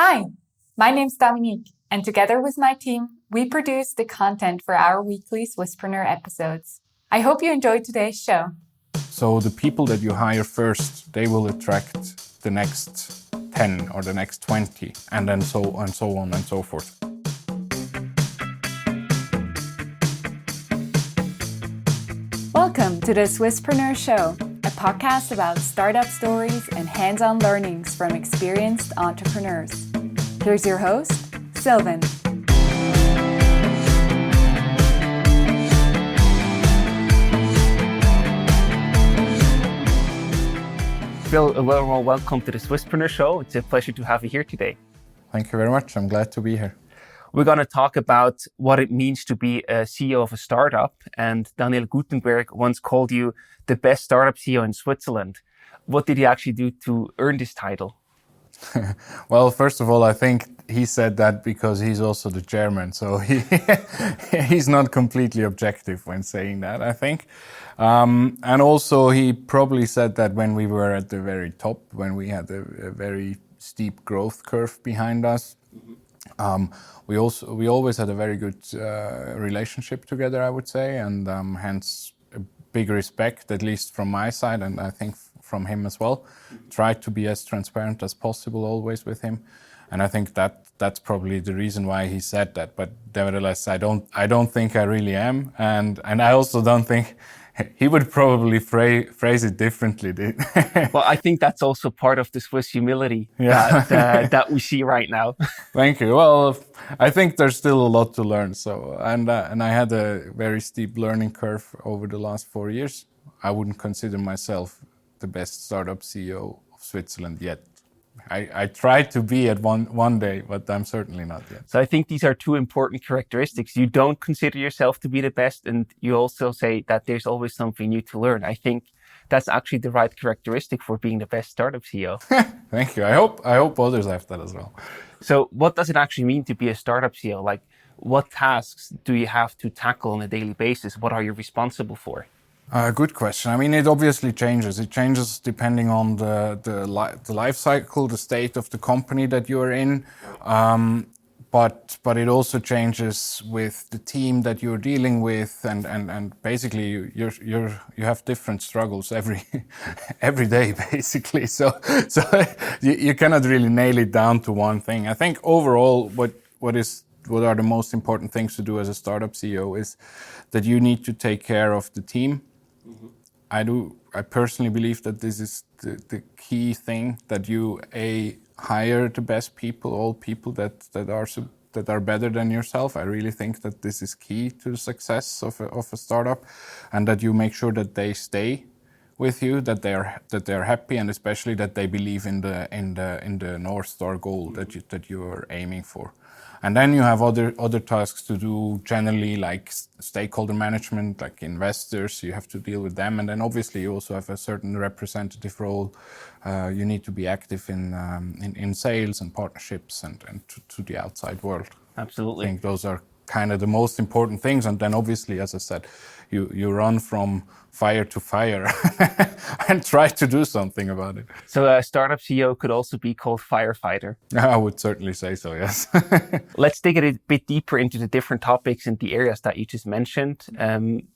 Hi, my name's Dominique, and together with my team, we produce the content for our weekly Swisspreneur episodes. I hope you enjoyed today's show. So the people that you hire first, they will attract the next 10 or the next 20, and then so on and so forth. Welcome to the Swisspreneur Show, a podcast about startup stories and hands-on learnings from experienced entrepreneurs. Here's your host, Sylvan. Bill, a warm welcome to the Swisspreneur Show. It's a pleasure to have you here today. Thank you very much. I'm glad to be here. We're going to talk about what it means to be a CEO of a startup. And Daniel Gutenberg once called you the best startup CEO in Switzerland. What did he actually do to earn this title? Well, first of all, I think he said that because he's also the chairman. So he's not completely objective when saying that, I think. And also he probably said that when we were at the very top, when we had a very steep growth curve behind us. We always had a very good relationship together, I would say, and hence a big respect, at least from my side, and I think from him as well. Tried to be as transparent as possible always with him, and I think that's probably the reason why he said that. But nevertheless, I don't think I really am, and I also don't think. He would probably phrase it differently. Well, I think that's also part of the Swiss humility that we see right now. Thank you. Well, I think there's still a lot to learn. So, and I had a very steep learning curve over the last 4 years. I wouldn't consider myself the best startup CEO of Switzerland yet. I tried to be at one day, but I'm certainly not yet. So I think these are two important characteristics. You don't consider yourself to be the best, and you also say that there's always something new to learn. I think that's actually the right characteristic for being the best startup CEO. Thank you. I hope others have that as well. So what does it actually mean to be a startup CEO? Like, what tasks do you have to tackle on a daily basis? What are you responsible for? Good question. I mean, it obviously changes. It changes depending on the life cycle, the state of the company that you are in. But it also changes with the team that you're dealing with, and basically you have different struggles every day, basically. So you cannot really nail it down to one thing. I think overall, what are the most important things to do as a startup CEO is that you need to take care of the team. I personally believe that this is the key thing, that you hire the best people, all people that are better than yourself. I really think that this is key to the success of a startup, and that you make sure that they stay with you, that they're happy, and especially that they believe in the North Star goal that you are aiming for. And then you have other tasks to do, generally, like stakeholder management, like investors. You have to deal with them, and then obviously you also have a certain representative role. You need to be active in sales and partnerships and to the outside world. Absolutely. I think those are kind of the most important things. And then obviously, as I said, you run from fire to fire and try to do something about it. So a startup CEO could also be called firefighter. I would certainly say so, yes. Let's dig a bit deeper into the different topics and the areas that you just mentioned.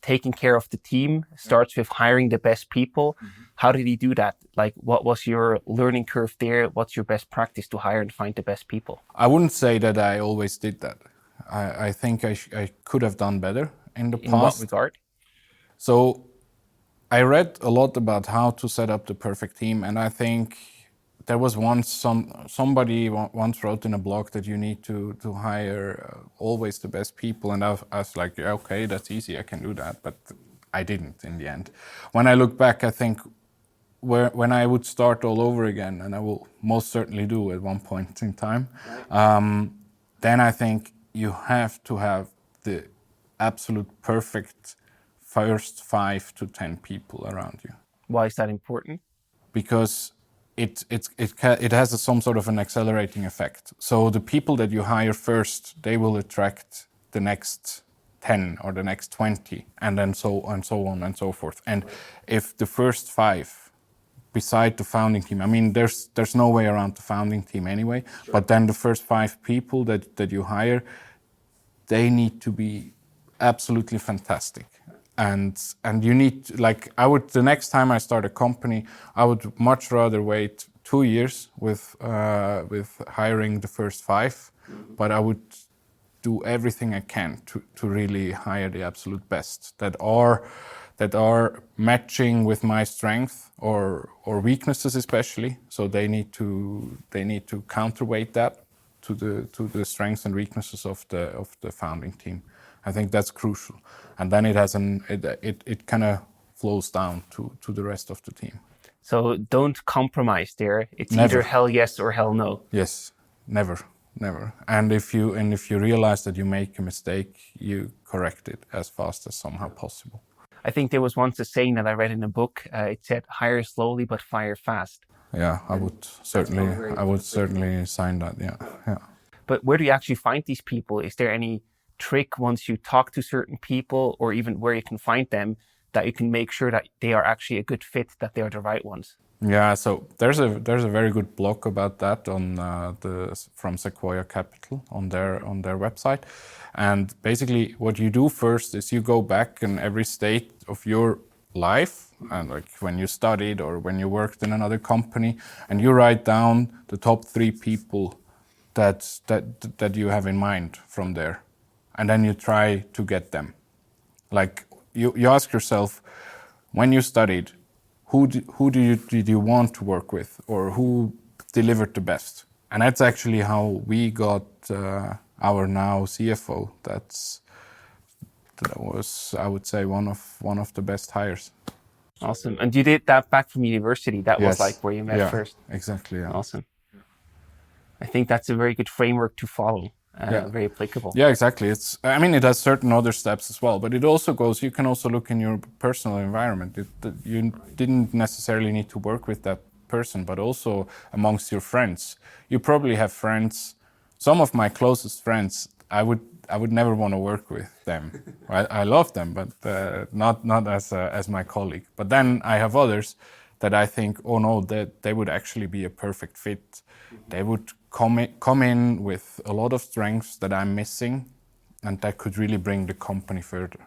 Taking care of the team starts with hiring the best people. How did he do that? Like, what was your learning curve there? What's your best practice to hire and find the best people? I wouldn't say that I always did that. I think I could have done better in the past. In what regard? So I read a lot about how to set up the perfect team, and I think there was somebody once wrote in a blog that you need to hire always the best people, and I was like, yeah, okay, that's easy, I can do that, but I didn't in the end. When I look back, I think when I would start all over again, and I will most certainly do at one point in time, then I think you have to have the absolute perfect first 5 to 10 people around you. Why is that important? Because it has some sort of an accelerating effect. So the people that you hire first, they will attract the next 10 or the next 20, and then so on and so forth. And if the first 5 beside the founding team. I mean, there's no way around the founding team anyway. Sure. But then the first 5 people that you hire, they need to be absolutely fantastic. And you need, like, the next time I start a company, I would much rather wait 2 years with hiring the first 5, but I would do everything I can to really hire the absolute best that are matching with my strength or weaknesses especially. So they need to counterweight that to the strengths and weaknesses of the founding team. I think that's crucial, and then it kind of flows down to the rest of the team. So don't compromise there. It's Never. Either hell yes or hell no. Yes, never. And if you realize that you make a mistake, you correct it as fast as somehow possible. I think there was once a saying that I read in a book. It said, "Hire slowly but fire fast." Yeah, I would certainly sign that. Yeah. But where do you actually find these people? Is there any trick once you talk to certain people, or even where you can find them, that you can make sure that they are actually a good fit, that they are the right ones? Yeah, so there's a very good blog about that on from Sequoia Capital on their website, and basically what you do first is you go back in every state of your life, and like when you studied or when you worked in another company, and you write down the top 3 people that you have in mind from there, and then you try to get them. Like you ask yourself, when you studied, who did you want to work with, or who delivered the best? And that's actually how we got our now CFO. That was, I would say, one of the best hires. Awesome. And you did that back from university. That Yes. was like where you met first. Exactly. Yeah. Awesome. I think that's a very good framework to follow. Very applicable. Yeah, exactly. It has certain other steps as well, but it also you can also look in your personal environment. You didn't necessarily need to work with that person, but also amongst your friends. You probably have friends. Some of my closest friends, I would never want to work with them. I love them, but not as my colleague. But then I have others that I think, oh no, that they would actually be a perfect fit. They would come in with a lot of strengths that I'm missing, and that could really bring the company further.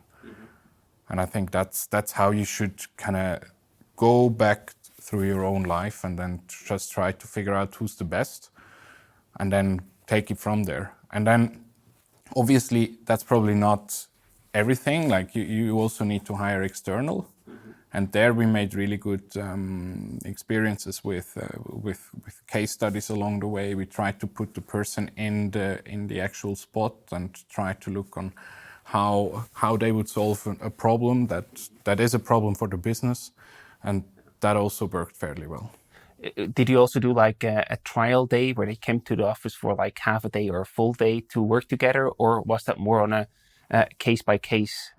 And I think that's how you should kind of go back through your own life and then just try to figure out who's the best, and then take it from there. And then obviously that's probably not everything. Like you also need to hire external. And there we made really good experiences with case studies along the way. We tried to put the person in the actual spot and try to look on how they would solve a problem that is a problem for the business, and that also worked fairly well. Did you also do like a trial day where they came to the office for like half a day or a full day to work together, or was that more on a case by case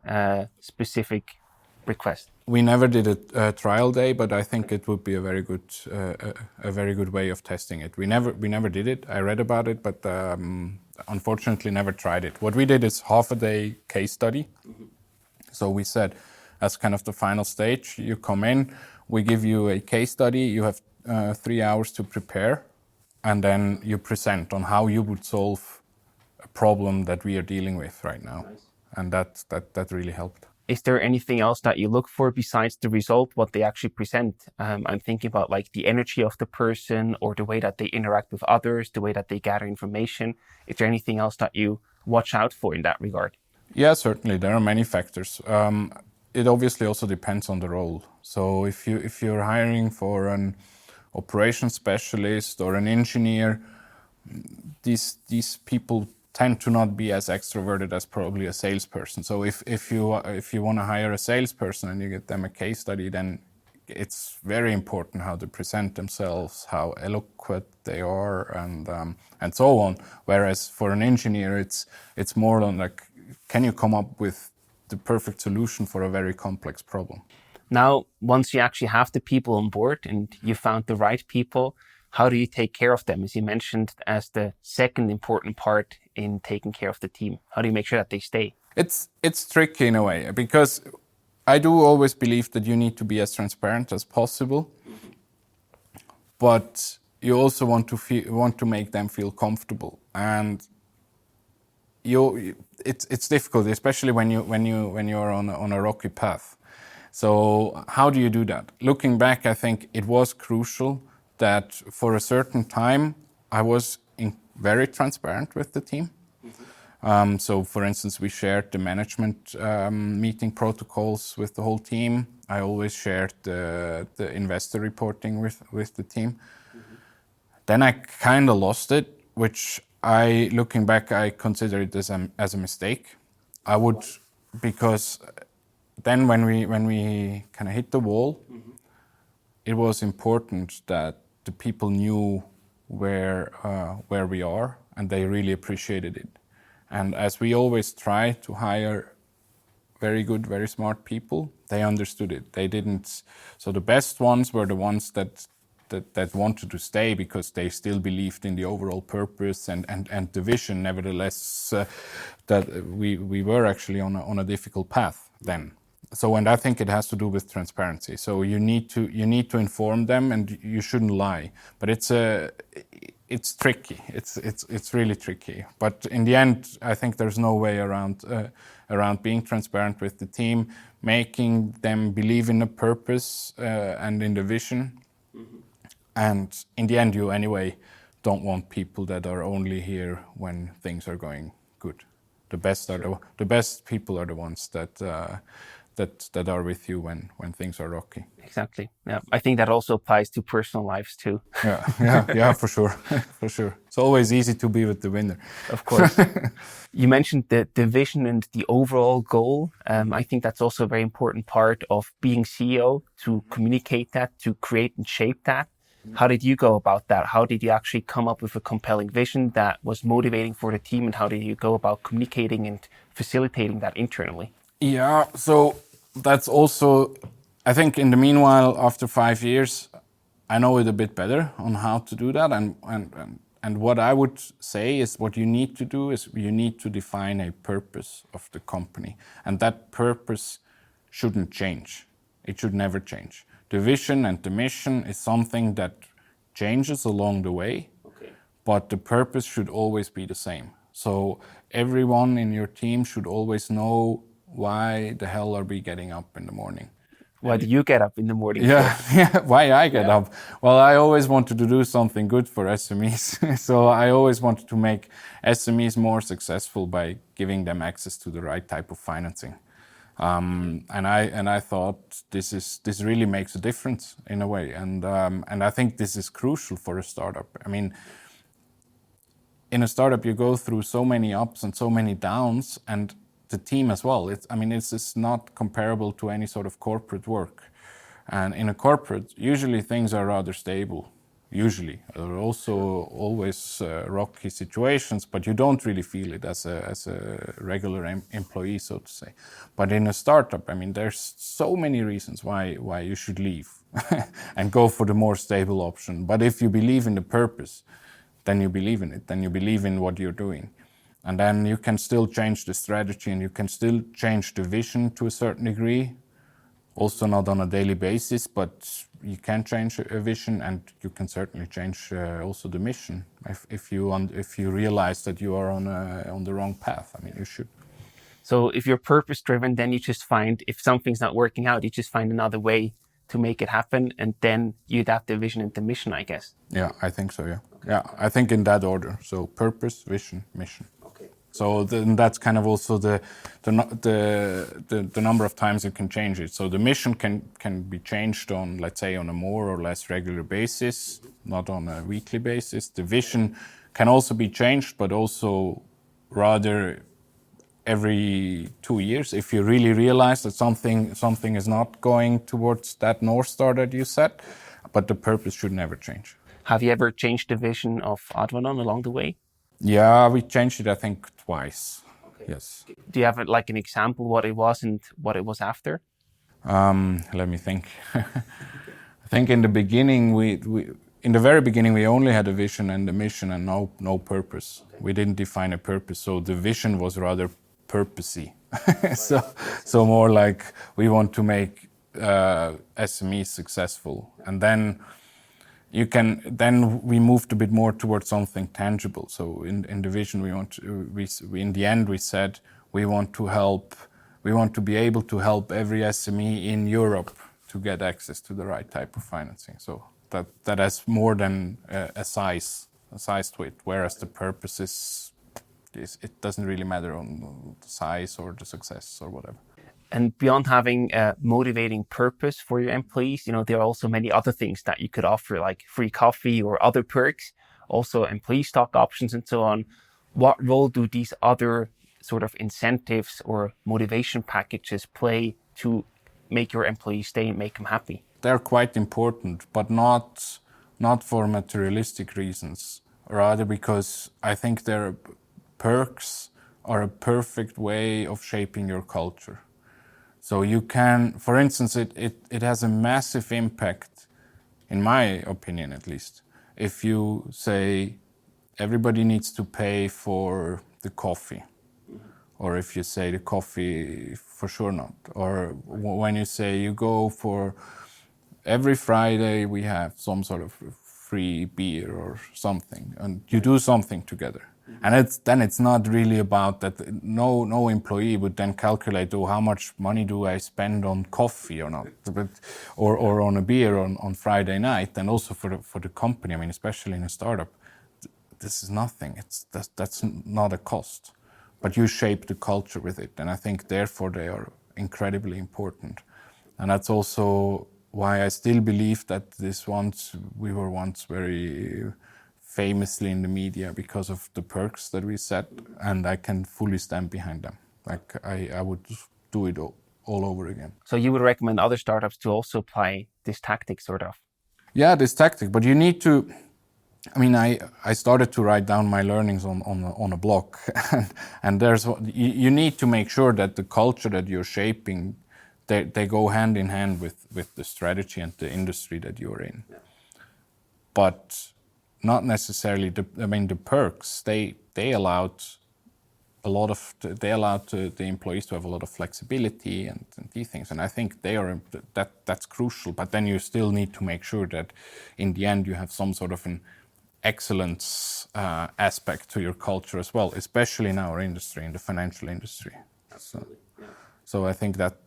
specific request? We never did a trial day, but I think it would be a very good way of testing it. We never did it. I read about it, but unfortunately never tried it. What we did is half a day case study. So we said, as kind of the final stage, you come in, we give you a case study, you have 3 hours to prepare, and then you present on how you would solve a problem that we are dealing with right now. Nice. And that really helped. Is there anything else that you look for besides the result, what they actually present? I'm thinking about like the energy of the person, or the way that they interact with others, the way that they gather information. Is there anything else that you watch out for in that regard? Yeah, certainly. There are many factors. It obviously also depends on the role. So if you're hiring for an operations specialist or an engineer, these people tend to not be as extroverted as probably a salesperson. So if you want to hire a salesperson and you get them a case study, then it's very important how they present themselves, how eloquent they are, and so on. Whereas for an engineer, it's more on like, can you come up with the perfect solution for a very complex problem? Now, once you actually have the people on board and you found the right people, how do you take care of them? As you mentioned, as the second important part in taking care of the team. How do you make sure that they stay? It's tricky in a way, because I do always believe that you need to be as transparent as possible. but you also want to make them feel comfortable, and it's difficult, especially when you're on a rocky path. So how do you do that? Looking back, I think it was crucial that for a certain time I was very transparent with the team. So, for instance, we shared the management meeting protocols with the whole team. I always shared the investor reporting with the team. Then I kind of lost it, which looking back, I consider it as a mistake. Because then when we kind of hit the wall, it was important that the people knew where we are, and they really appreciated it. And as we always try to hire very good, very smart people, they understood it. They didn't. So the best ones were the ones that wanted to stay because they still believed in the overall purpose and the vision. Nevertheless, that we were actually on a difficult path then. So, and I think it has to do with transparency. So you need to inform them, and you shouldn't lie. But it's tricky. It's really tricky. But in the end, I think there's no way around being transparent with the team, making them believe in the purpose and in the vision. And in the end, you anyway don't want people that are only here when things are going good. The best people are the ones that are with you when things are rocky. Exactly. Yeah, I think that also applies to personal lives too. Yeah, for sure, for sure. It's always easy to be with the winner. Of course. You mentioned the vision and the overall goal. I think that's also a very important part of being CEO, to communicate that, to create and shape that. How did you go about that? How did you actually come up with a compelling vision that was motivating for the team, and how did you go about communicating and facilitating that internally? Yeah, so that's also, I think in the meanwhile, after 5 years, I know it a bit better on how to do that. And what I would say is what you need to do is you need to define a purpose of the company. And that purpose shouldn't change. It should never change. The vision and the mission is something that changes along the way, but the purpose should always be the same. So everyone in your team should always know, why the hell are we getting up in the morning? Why do you get up in the morning? Yeah, why I get up? Well, I always wanted to do something good for SMEs. So I always wanted to make SMEs more successful by giving them access to the right type of financing. And I thought this really makes a difference in a way, and I think this is crucial for a startup. I mean, in a startup you go through so many ups and so many downs, and the team as well. It's just not comparable to any sort of corporate work. And in a corporate, usually things are rather stable. Usually, there are also always rocky situations, but you don't really feel it as a regular employee, so to say. But in a startup, I mean, there's so many reasons why you should leave and go for the more stable option. But if you believe in the purpose, then you believe in it. Then you believe in what you're doing, and then you can still change the strategy, and you can still change the vision to a certain degree. Also not on a daily basis, but you can change a vision, and you can certainly change also the mission if you realize that you are on the wrong path. I mean, you should. So if you're purpose driven, then you just find, if something's not working out, you just find another way to make it happen, and then you adapt the vision and the mission, I guess. Yeah, I think so. Yeah, okay. Yeah, I think in that order. So purpose, vision, mission. So then that's kind of also the number of times you can change it. So the mission can be changed on, let's say, on a more or less regular basis, not on a weekly basis. The vision can also be changed, but also rather every 2 years, if you really realize that something is not going towards that North Star that you set, but the purpose should never change. Have you ever changed the vision of Advanon along the way? Yeah, we changed it, I think, twice. Okay. Yes. Do you have like an example what it was and what it was after? Let me think. I think in the beginning, in the very beginning, we only had a vision and a mission and no purpose. Okay. We didn't define a purpose, so the vision was rather purposey. so more like we want to make SMEs successful. And then you can then we moved a bit more towards something tangible. So in the vision we in the end we said we want to be able to help every SME in Europe to get access to the right type of financing. So that has more than a size to it, whereas the purpose is it doesn't really matter on the size or the success or whatever. And beyond having a motivating purpose for your employees, there are also many other things that you could offer, like free coffee or other perks, also employee stock options and so on. What role do these other sort of incentives or motivation packages play to make your employees stay and make them happy? They're quite important, but not for materialistic reasons, rather because I think their perks are a perfect way of shaping your culture. So you can, for instance, it has a massive impact, in my opinion at least, if you say everybody needs to pay for the coffee, or if you say the coffee for sure not, or when you say you go for every Friday we have some sort of free beer or something, and you do something together. And it's not really about that. No employee would then calculate, how much money do I spend on coffee or not, or on a beer on Friday night. And also for the company, I mean, especially in a startup, this is nothing. That's not a cost, but you shape the culture with it. And I think therefore they are incredibly important. And that's also why I still believe that we were once very famously in the media because of the perks that we set, and I can fully stand behind them. Like I would do it all over again. So you would recommend other startups to also apply this tactic, sort of? Yeah, this tactic, but you need to. I mean, I started to write down my learnings on a blog, and you need to make sure that the culture that you're shaping, they go hand in hand with the strategy and the industry that you're in. Yeah. But not necessarily. The perks they allowed the employees to have a lot of flexibility and these things, and I think that's crucial. But then you still need to make sure that in the end you have some sort of an excellence aspect to your culture as well, especially in our industry, in the financial industry. So I think that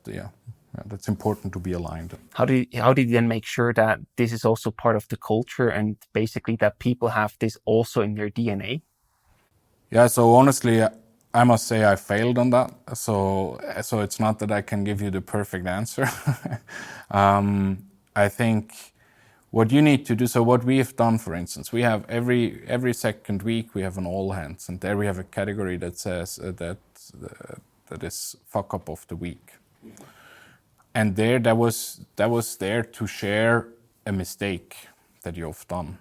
that's important to be aligned. How did you then make sure that this is also part of the culture and basically that people have this also in their DNA? Yeah, so honestly, I must say I failed on that. So it's not that I can give you the perfect answer. I think what you need to do, so what we have done, for instance, we have every second week we have an all hands, and there we have a category that says that is fuck up of the week. And that was there to share a mistake that you've done,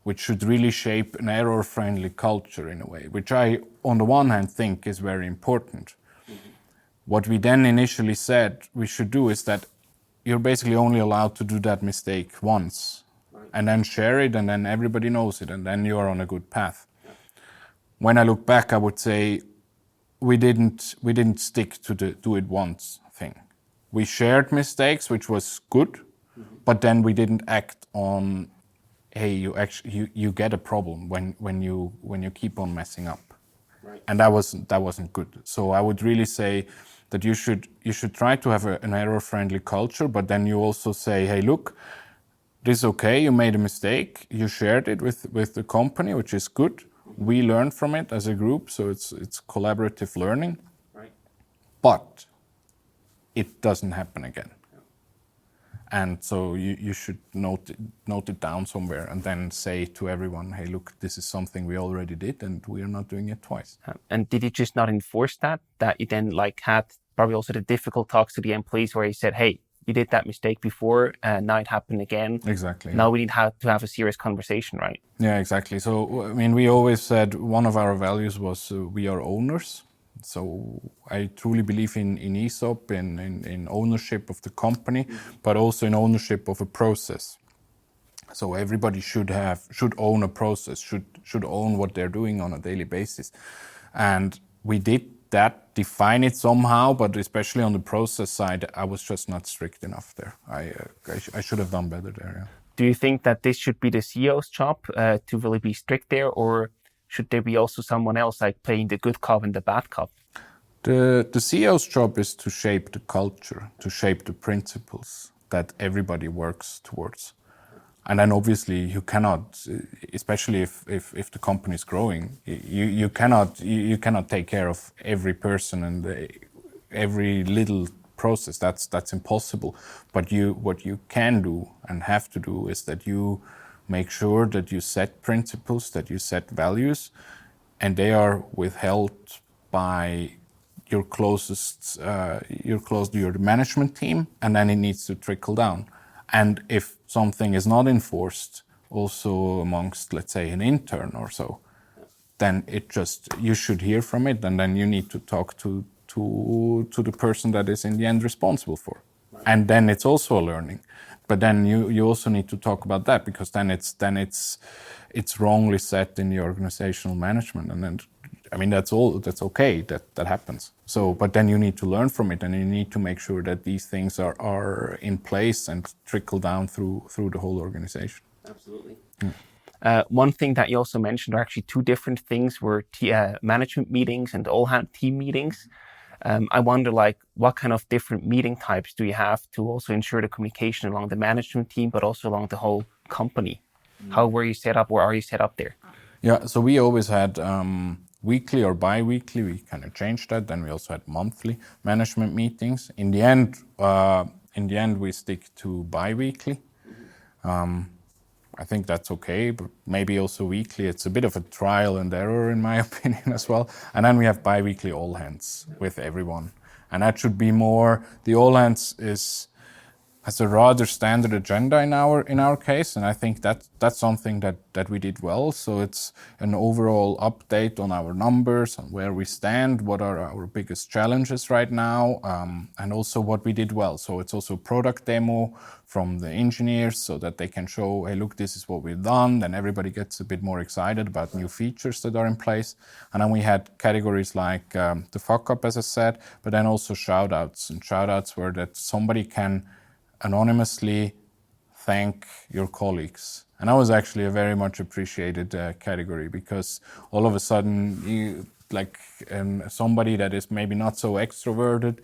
which should really shape an error-friendly culture in a way, which I, on the one hand, think is very important. What we then initially said we should do is that you're basically only allowed to do that mistake once, and then share it, and then everybody knows it, and then you are on a good path. When I look back, I would say we didn't stick to the do it once thing. We shared mistakes, which was good, but then we didn't act on, hey, you get a problem when you keep on messing up, right. And that wasn't good. So I would really say that you should try to have an error-friendly culture, but then you also say, hey, look, this is okay. You made a mistake. You shared it with the company, which is good. We learned from it as a group, so it's collaborative learning, right. But it doesn't happen again. And so you should note it down somewhere and then say to everyone, hey, look, this is something we already did and we are not doing it twice. And did you just not enforce that you then had probably also the difficult talks to the employees where you said, hey, you did that mistake before, now it happened again. Exactly. Now we need to have a serious conversation, right? Yeah, exactly. So, I mean, we always said one of our values was we are owners. So I truly believe in ESOP, in ownership of the company, but also in ownership of a process. So everybody should own a process, should own what they're doing on a daily basis. And we did that, define it somehow, but especially on the process side, I was just not strict enough there. I should have done better there, yeah. Do you think that this should be the CEO's job to really be strict there, or should there be also someone else like playing the good cop and the bad cop? The CEO's job is to shape the culture, to shape the principles that everybody works towards. And then obviously you cannot, especially if the company is growing, you cannot take care of every person and every little process. That's impossible. But what you can do and have to do is that you make sure that you set principles, that you set values, and they are withheld by your your management team, and then it needs to trickle down. And if something is not enforced, also amongst, let's say, an intern or so, then you should hear from it, and then you need to talk to the person that is in the end responsible for. Right. And then it's also a learning. But then you also need to talk about that, because then it's wrongly set in the organizational management, and then I mean that's okay, that happens. So but then you need to learn from it, and you need to make sure that these things are in place and trickle down through the whole organization. Absolutely. One thing that you also mentioned are actually two different things were management meetings and all-hand team meetings. I wonder, like, what kind of different meeting types do you have to also ensure the communication along the management team, but also along the whole company? How were you set up, or are you set up there? Yeah, so we always had weekly or bi-weekly. We kind of changed that. Then we also had monthly management meetings. In the end, we stick to bi-weekly. I think that's okay, but maybe also weekly. It's a bit of a trial and error, in my opinion, as well. And then we have bi-weekly all hands with everyone, and that should be more. The all hands has a rather standard agenda in our case, and I think that's something that we did well. So it's an overall update on our numbers, on where we stand, what are our biggest challenges right now, and also what we did well. So it's also a product demo from the engineers, so that they can show, hey, look, this is what we've done. Then everybody gets a bit more excited about new features that are in place. And then we had categories like the fuck up, as I said, but then also shout outs. And shout outs were that somebody can anonymously thank your colleagues. And that was actually a very much appreciated category, because all of a sudden you somebody that is maybe not so extroverted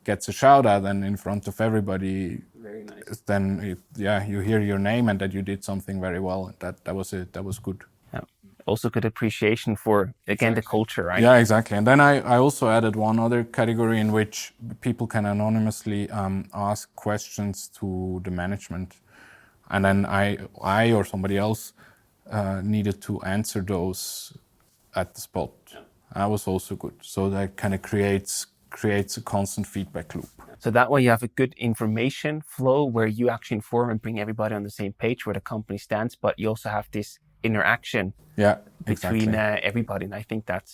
gets a shout out, and in front of everybody. Very nice. Then you hear your name and that you did something very well. That was good. Yeah. Also good appreciation for, again, the culture, right? Yeah, exactly. And then I also added one other category in which people can anonymously ask questions to the management. And then I or somebody else needed to answer those at the spot. Yeah. That was also good. So that kind of creates a constant feedback loop. So that way you have a good information flow where you actually inform and bring everybody on the same page where the company stands, but you also have this interaction between everybody. And I think that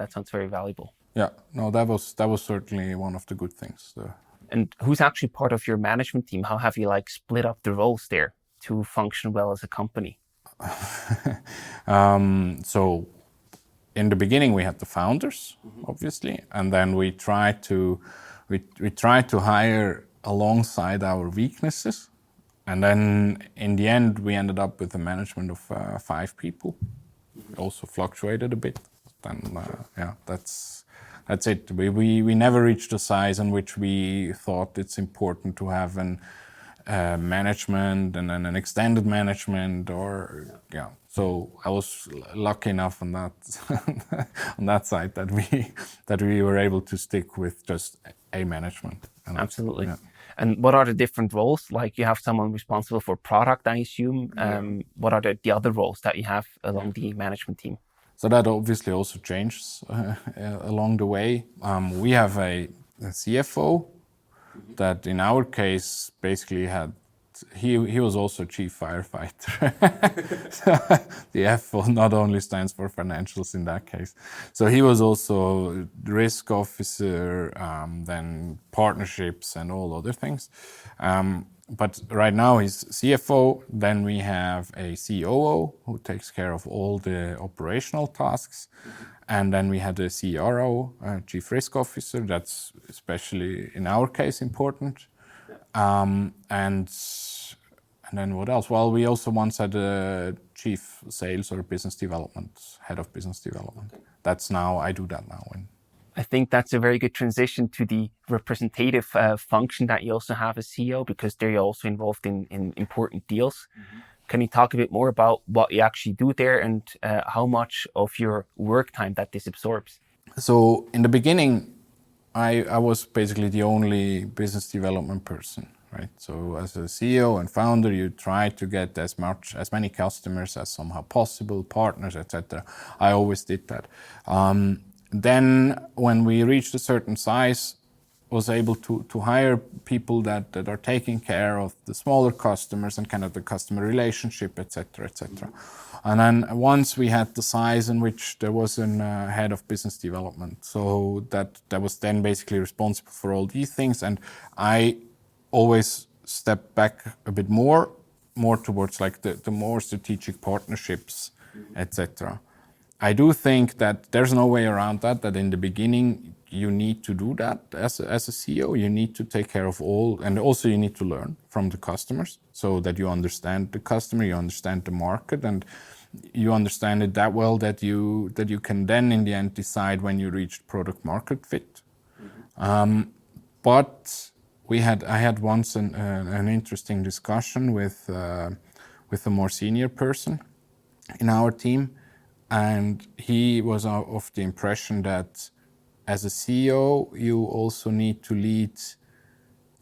sounds very valuable. Yeah, no, that was certainly one of the good things. And who's actually part of your management team? How have you split up the roles there to function well as a company? So in the beginning we had the founders, obviously, and then we tried to hire alongside our weaknesses. And then in the end, we ended up with a management of 5 people. It also fluctuated a bit. Then, that's it. We never reached a size in which we thought it's important to have an management and then an extended management, So I was lucky enough on that on that side that we were able to stick with just a management. Absolutely. Yeah. And what are the different roles? Like, you have someone responsible for product, I assume. What are the other roles that you have along the management team? So that obviously also changes along the way. We have a CFO that in our case basically he was also chief firefighter. The F not only stands for financials in that case. So he was also risk officer, then partnerships and all other things. But right now he's CFO. Then we have a COO who takes care of all the operational tasks. And then we had a CRO, Chief Risk Officer. That's especially in our case important. And then what else? Well, we also once had a chief sales or business development, head of business development. That's now, I do that now. I think that's a very good transition to the representative function that you also have as CEO, because they're also involved in important deals. Can you talk a bit more about what you actually do there and how much of your work time that this absorbs? So in the beginning, I was basically the only business development person, right? So as a CEO and founder, you try to get as many customers as somehow possible, partners, etc. I always did that. Then when we reached a certain size, was able to hire people that are taking care of the smaller customers and kind of the customer relationship, etc., etc. And then once we had the size in which there was a head of business development, so that was then basically responsible for all these things. And I always stepped back a bit more towards like the more strategic partnerships, etc. I do think that there's no way around that in the beginning you need to do that as a CEO. You need to take care of all, and also you need to learn from the customers so that you understand the customer, you understand the market, and you understand it that well that you can then in the end decide when you reach product market fit. But I had once an interesting discussion with a more senior person in our team, and he was of the impression that as a CEO, you also need to lead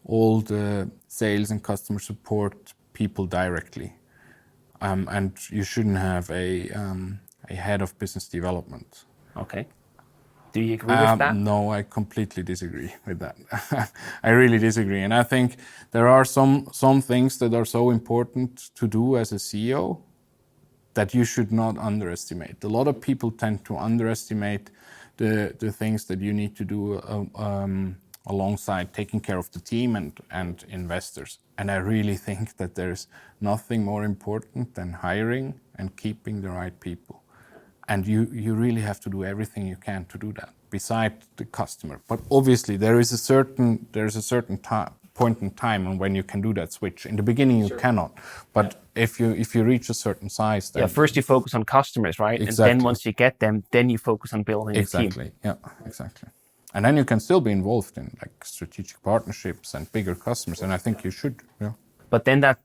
all the sales and customer support people directly, and you shouldn't have a head of business development. Okay. Do you agree with that? No, I completely disagree with that. I really disagree, and I think there are some things that are so important to do as a CEO that you should not underestimate. A lot of people tend to underestimate the things that you need to do alongside taking care of the team and investors. And I really think that there's nothing more important than hiring and keeping the right people. And you really have to do everything you can to do that, beside the customer. But obviously there is a certain point in time and when you can do that switch. In the beginning you cannot, but if you reach a certain size, then first you focus on customers, right? Exactly. And then once you get them, then you focus on building a team. Exactly. Yeah, exactly. And then you can still be involved in like strategic partnerships and bigger customers, and I think you should. Yeah. But then that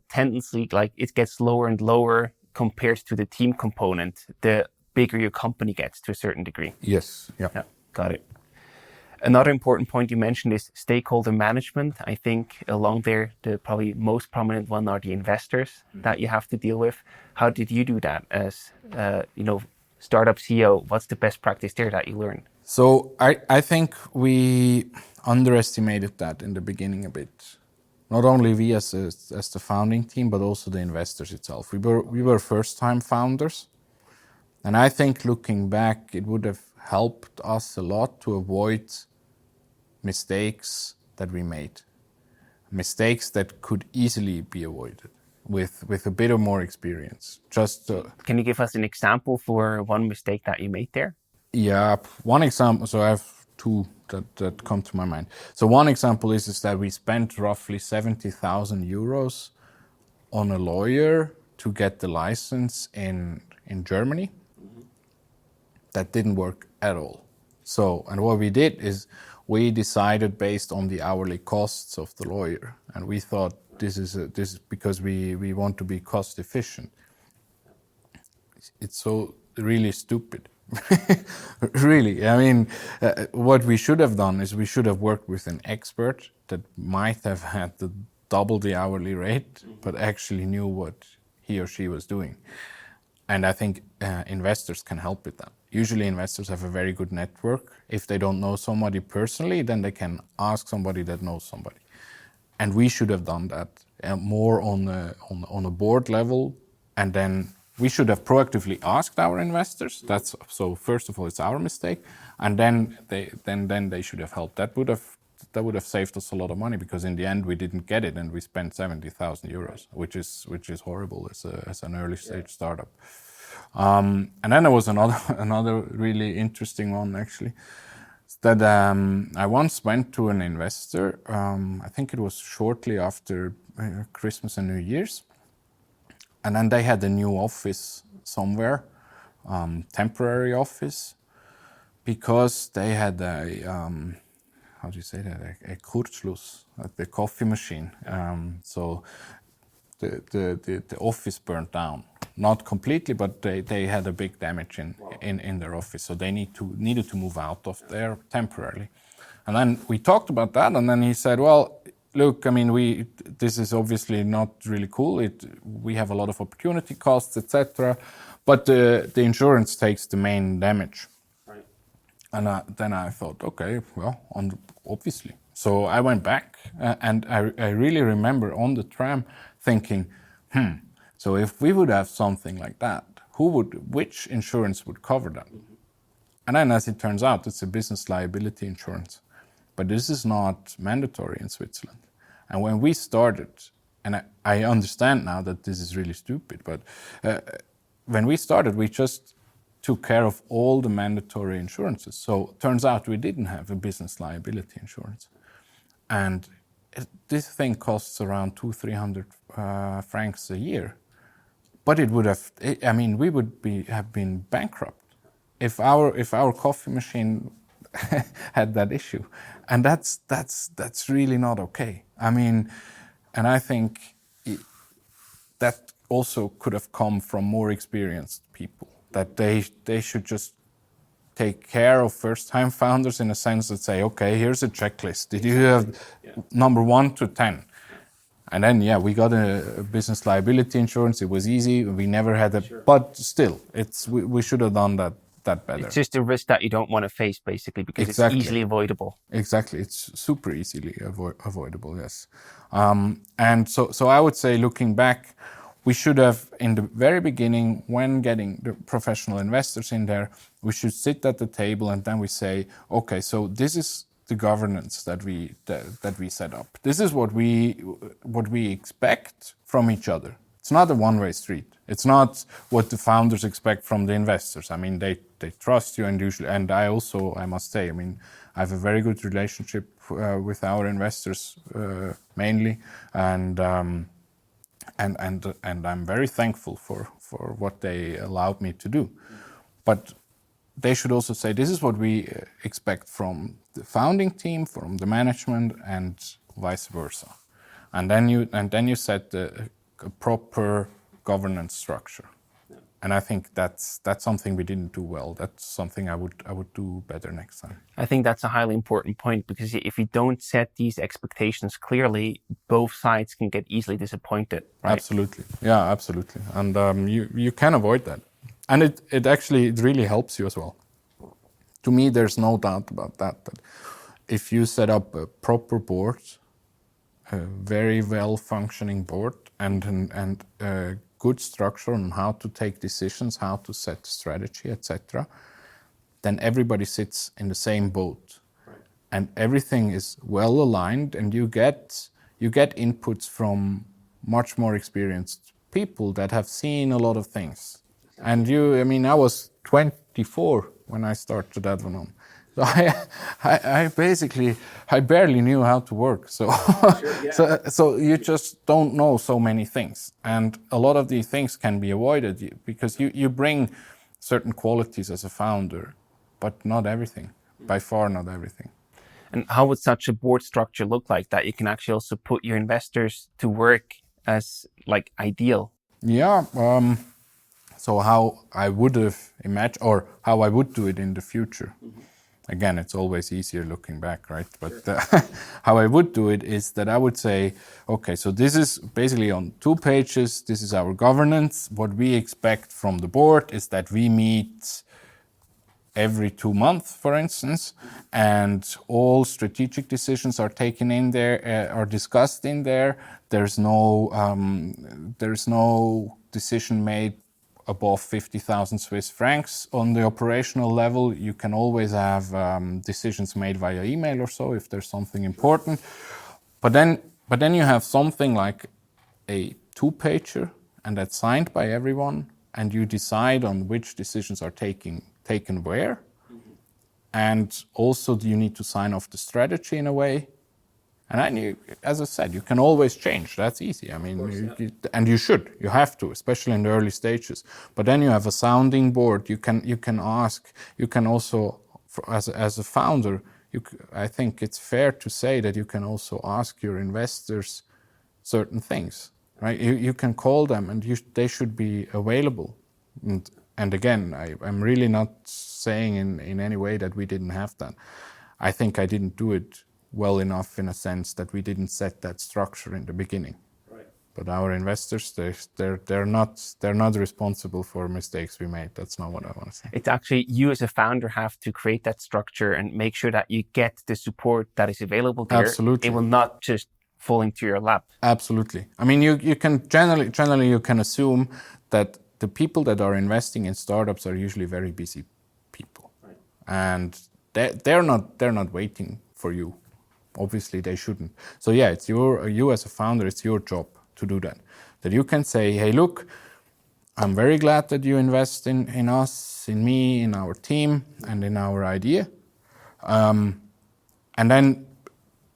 tendency, like it gets lower and lower compared to the team component, the bigger your company gets to a certain degree. Yes. Yeah. Got it. Another important point you mentioned is stakeholder management. I think along there, the probably most prominent one are the investors that you have to deal with. How did you do that as, startup CEO? What's the best practice there that you learned? So I think we underestimated that in the beginning a bit. Not only we as the founding team, but also the investors itself. We were first-time founders. And I think looking back, it would have helped us a lot to avoid mistakes that we made. Mistakes that could easily be avoided with a bit of more experience. Can you give us an example for one mistake that you made there? Yeah, one example. So I have two that come to my mind. So one example is that we spent roughly 70,000 euros on a lawyer to get the license in Germany. That didn't work at all. So, and what we did is we decided based on the hourly costs of the lawyer, and we thought this is because we want to be cost efficient. It's so really stupid. Really, I mean, what we should have done is we should have worked with an expert that might have had to double the hourly rate, but actually knew what he or she was doing. And I think investors can help with that. Usually investors have a very good network. If they don't know somebody personally, then they can ask somebody that knows somebody. And we should have done that more on a board level. And then we should have proactively asked our investors. So first of all, it's our mistake. And then they should have helped. That would have saved us a lot of money, because in the end we didn't get it and we spent 70,000 euros, which is horrible as an early stage startup. And then there was another really interesting one actually. that I once went to an investor, I think it was shortly after Christmas and New Year's, and then they had a new office somewhere, temporary office, because they had a, how do you say that, a Kurzschluss at the coffee machine. So the office burned down. Not completely, but they had a big damage in their office. So they needed to move out of there temporarily. And then we talked about that, and then he said, well, look, I mean, this is obviously not really cool. We have a lot of opportunity costs, etc. But the insurance takes the main damage. Right. And then I thought, okay, well, obviously. So I went back, and I really remember on the tram thinking, so if we would have something like that, which insurance would cover that? And then, as it turns out, it's a business liability insurance. But this is not mandatory in Switzerland. And when we started, and I understand now that this is really stupid, but when we started, we just took care of all the mandatory insurances. So it turns out we didn't have a business liability insurance. And this thing costs around 200-300 francs a year. But it would have, I mean, we would have been bankrupt if our coffee machine had that issue. And that's really not okay. I mean, and I think that also could have come from more experienced people, that they should just take care of first-time founders in a sense that say, okay, here's a checklist. Did you have number 1 to 10? And then, we got a business liability insurance. It was easy. We never had but still, we should have done that better. It's just a risk that you don't want to face, basically, because it's easily avoidable. Exactly. It's super easily avoidable, yes. And so I would say, looking back, we should have, in the very beginning, when getting the professional investors in there, we should sit at the table and then we say, okay, so this is the governance that we set up. This is what we expect from each other. It's not a one-way street. It's not what the founders expect from the investors. I mean, they trust you, and usually, and I must say, I mean, I have a very good relationship with our investors mainly, and I'm very thankful for what they allowed me to do. But they should also say, this is what we expect from the founding team, from the management, and vice versa. And then you set a proper governance structure. Yeah. And I think that's something we didn't do well. That's something I would do better next time. I think that's a highly important point, because if you don't set these expectations clearly, both sides can get easily disappointed. Right? Absolutely. Yeah, absolutely. And you can avoid that. And it actually really helps you as well. To me, there's no doubt about that if you set up a proper board, a very well-functioning board, and a good structure on how to take decisions, how to set strategy, etc., then everybody sits in the same boat. Right. And everything is well aligned, and you get inputs from much more experienced people that have seen a lot of things. And I was 24 when I started Advanon. So I barely knew how to work. So, so you just don't know so many things. And a lot of these things can be avoided because you bring certain qualities as a founder, but not everything, by far not everything. And how would such a board structure look like that you can actually also put your investors to work as like ideal? Yeah. So how I would have imagined, or how I would do it in the future. Mm-hmm. Again, it's always easier looking back, right? But how I would do it is that I would say, okay, so this is basically on 2 pages. This is our governance. What we expect from the board is that we meet every 2 months, for instance, and all strategic decisions are taken in there, are discussed in there. There's no decision made above 50,000 Swiss francs. On the operational level, you can always have decisions made via email or so if there's something important. But then you have something like a 2-pager, and that's signed by everyone, and you decide on which decisions are taken where. Mm-hmm. and also you need to sign off the strategy in a way. And then, as I said, you can always change. That's easy. I mean, and you should. You have to, especially in the early stages. But then you have a sounding board. You can ask. You can also, as a founder, I think it's fair to say that you can also ask your investors certain things, right? You can call them, and they should be available. And again, I'm really not saying in any way that we didn't have that. I think I didn't do it well enough in a sense that we didn't set that structure in the beginning. Right. But our investors, they're not responsible for mistakes we made. That's not what I want to say. It's actually you as a founder have to create that structure and make sure that you get the support that is available there. Absolutely. It will not just fall into your lap. Absolutely. I mean, you can generally you can assume that the people that are investing in startups are usually very busy people, right. And they're not waiting for you. Obviously, they shouldn't. So yeah, it's you as a founder. It's your job to do that. That you can say, hey, look, I'm very glad that you invest in us, in me, in our team, and in our idea. And then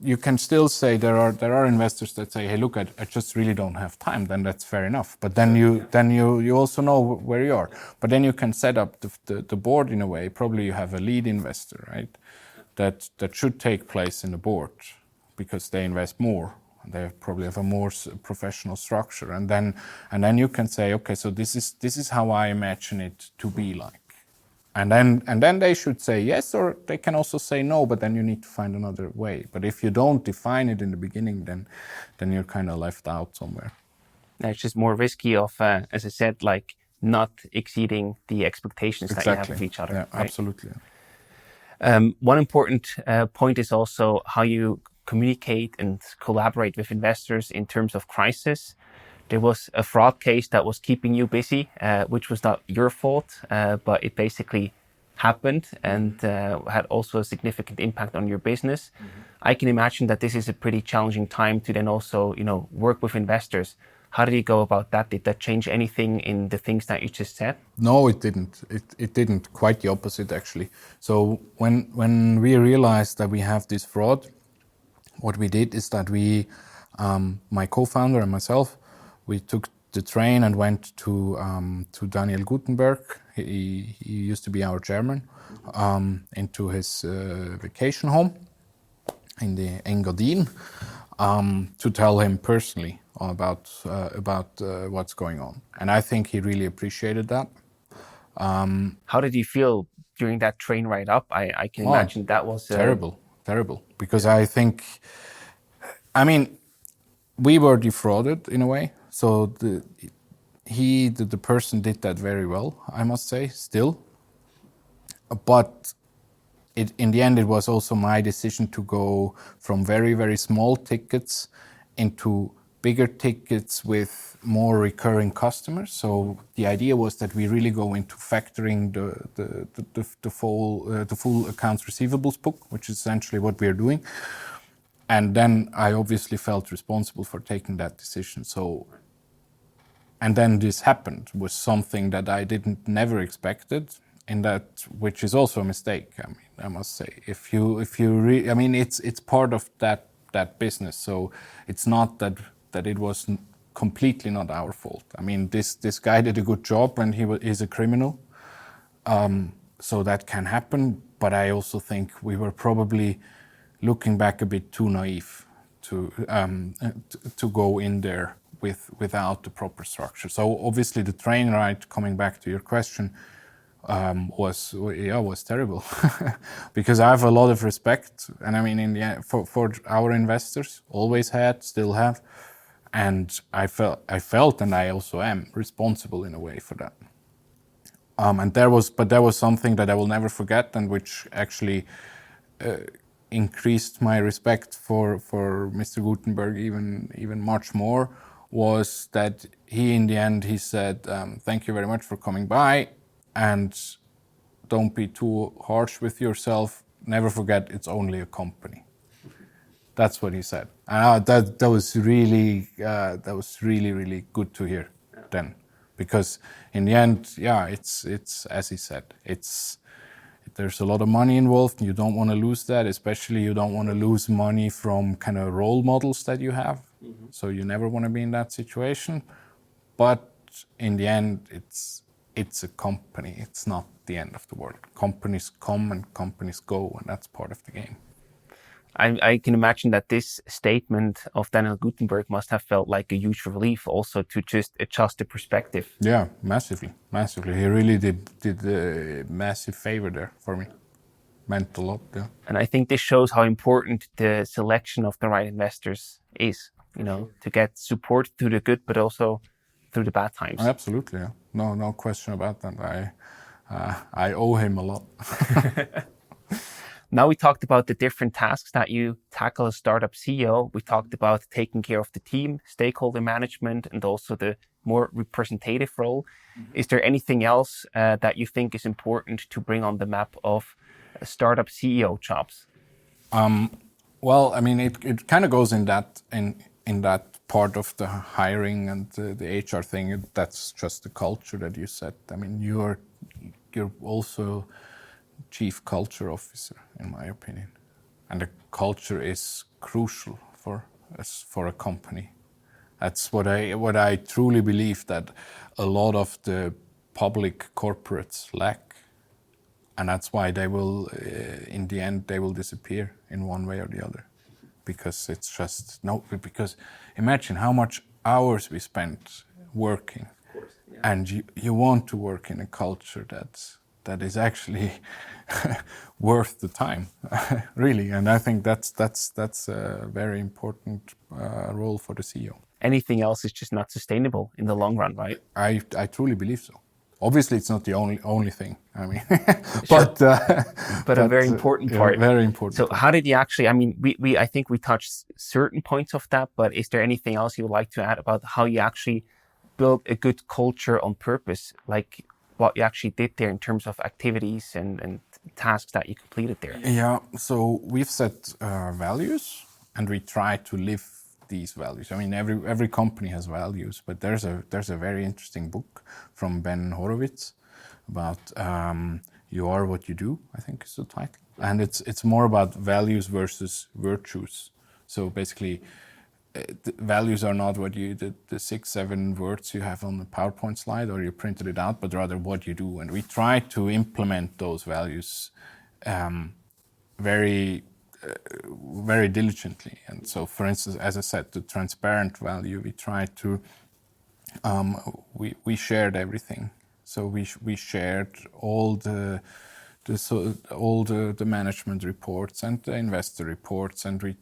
you can still say there are investors that say, hey, look, I just really don't have time. Then that's fair enough. But then you also know where you are. But then you can set up the board in a way. Probably you have a lead investor, right? That should take place in the board because they invest more. They probably have a more professional structure, and then you can say, okay, so this is how I imagine it to be like. And then they should say yes, or they can also say no, but then you need to find another way. But if you don't define it in the beginning, then you're kind of left out somewhere. It's just more risky of, as I said, like not exceeding the expectations that you have of each other. Yeah, right? Absolutely. One important point is also how you communicate and collaborate with investors in terms of crisis. There was a fraud case that was keeping you busy, which was not your fault, but it basically happened and had also a significant impact on your business. Mm-hmm. I can imagine that this is a pretty challenging time to then also, work with investors. How did you go about that? Did that change anything in the things that you just said? No, it didn't. It didn't. Quite the opposite, actually. So when we realized that we have this fraud, what we did is that we, my co-founder and myself, we took the train and went to Daniel Gutenberg. He used to be our chairman, into his vacation home in the Engadin, to tell him personally about what's going on. And I think he really appreciated that. How did you feel during that train ride up? I can imagine that was terrible, because I think, we were defrauded in a way. So the person did that very well, I must say, still. But in the end, it was also my decision to go from very, very small tickets into bigger tickets with more recurring customers. So the idea was that we really go into factoring the full accounts receivables book, which is essentially what we are doing. And then I obviously felt responsible for taking that decision. And then this happened, was something that I never expected, which is also a mistake. I must say, it's part of that business. So it's not that it was completely not our fault. This guy did a good job, and he's a criminal. So that can happen. But I also think we were probably looking back a bit too naive to go in there without the proper structure. So obviously the train ride, coming back to your question, was terrible because I have a lot of respect, and in the end, for our investors, always had, still have, and I felt, and I also am responsible in a way for that. And there was something that I will never forget, and which actually increased my respect for Mr. Gutenberg even much more, was that in the end he said, thank you very much for coming by, and don't be too harsh with yourself. Never forget, it's only a company. That's what he said. And that was really really good to hear then, because in the end, it's as he said, it's there's a lot of money involved. You don't want to lose that, especially you don't want to lose money from kind of role models that you have. So you never want to be in that situation. But in the end, it's a company. It's not the end of the world. Companies come and companies go, and that's part of the game. I can imagine that this statement of Daniel Gutenberg must have felt like a huge relief also to just adjust the perspective. Yeah, massively. He really did a massive favor there for me. Meant a lot, yeah. And I think this shows how important the selection of the right investors is, to get support through the good, but also through the bad times. Absolutely, yeah. No question about that. I owe him a lot. Now we talked about the different tasks that you tackle as startup CEO. We talked about taking care of the team, stakeholder management, and also the more representative role. Is there anything else that you think is important to bring on the map of startup CEO jobs? Well, I mean, it kind of goes in that part of the hiring and the HR thing. That's just the culture that you set. I mean, you're also chief culture officer, in my opinion, and the culture is crucial for a company. That's what I truly believe that a lot of the public corporates lack, and that's why they will, in the end, they will disappear in one way or the other, because it's just because imagine how much hours we spent working, and you want to work in a culture that is actually worth the time, really. And I think that's a very important role for the CEO. Anything else is just not sustainable in the long run, right? I truly believe so. Obviously, it's not the only thing. I mean, sure. but a very important part. Very important. So, how did you actually? I mean, I think we touched certain points of that, but is there anything else you would like to add about how you actually build a good culture on purpose, like what you actually did there in terms of activities and tasks that you completed there? Yeah. So we've set values, and we try to live these values. I mean, every company has values, but there's a very interesting book from Ben Horowitz about "You Are What You Do," I think is the title, and it's more about values versus virtues. So basically, the values are not what the 6-7 words you have on the PowerPoint slide or you printed it out, but rather what you do. And we try to implement those values very diligently. And so, for instance, as I said, the transparent value, we try to, we shared everything. So we shared all the management reports and the investor reports, and we,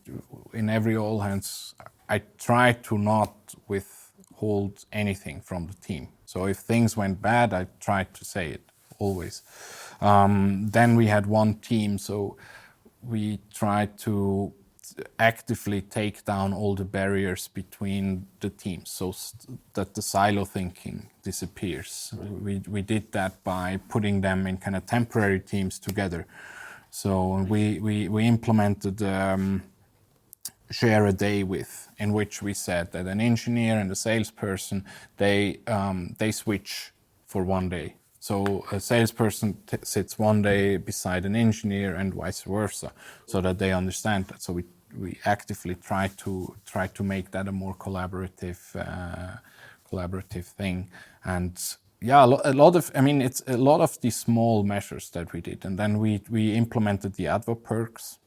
in every all hands, I try to not withhold anything from the team. So if things went bad, I tried to say it always. Then we had one team, so we tried to actively take down all the barriers between the teams so that the silo thinking disappears. We did that by putting them in kind of temporary teams together. So we implemented share a day with, in which we said that an engineer and a salesperson, they switch for one day. So a salesperson sits one day beside an engineer and vice versa, so that they understand that. So we actively try to make that a more collaborative thing. And yeah, a lot of, I mean, it's a lot of these small measures that we did. And then we implemented the Advo perks,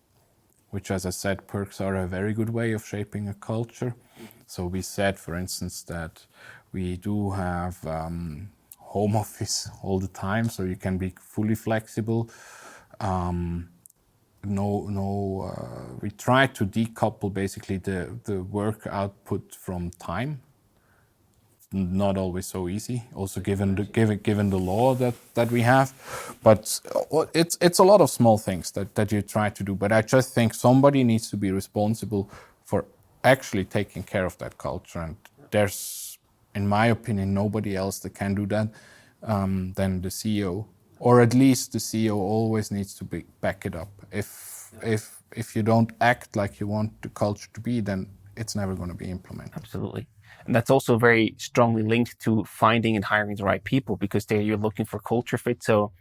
which, as I said, perks are a very good way of shaping a culture. So we said, for instance, that we do have home office all the time, so you can be fully flexible. We try to decouple basically the work output from time. Not always so easy, also given the law that we have, but it's a lot of small things that you try to do. But I just think somebody needs to be responsible for actually taking care of that culture, and there's, in my opinion, nobody else that can do that than the CEO, or at least the CEO always needs to back it up. If you don't act like you want the culture to be, then it's never going to be implemented. Absolutely. And that's also very strongly linked to finding and hiring the right people, because there you're looking for culture fit. So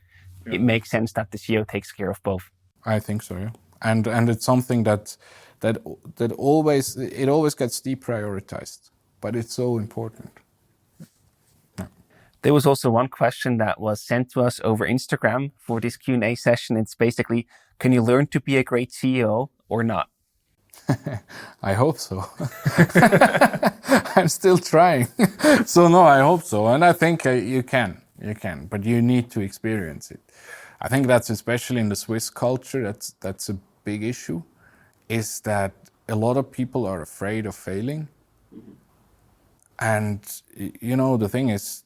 it makes sense that the CEO takes care of both. I think so, yeah. And it's something that always gets deprioritized, but it's so important. There was also one question that was sent to us over Instagram for this Q&A session. It's basically, can you learn to be a great CEO or not? I hope so. I'm still trying. So no, I hope so. And I think you can, but you need to experience it. I think that's especially in the Swiss culture, that's a big issue, is that a lot of people are afraid of failing. And, the thing is,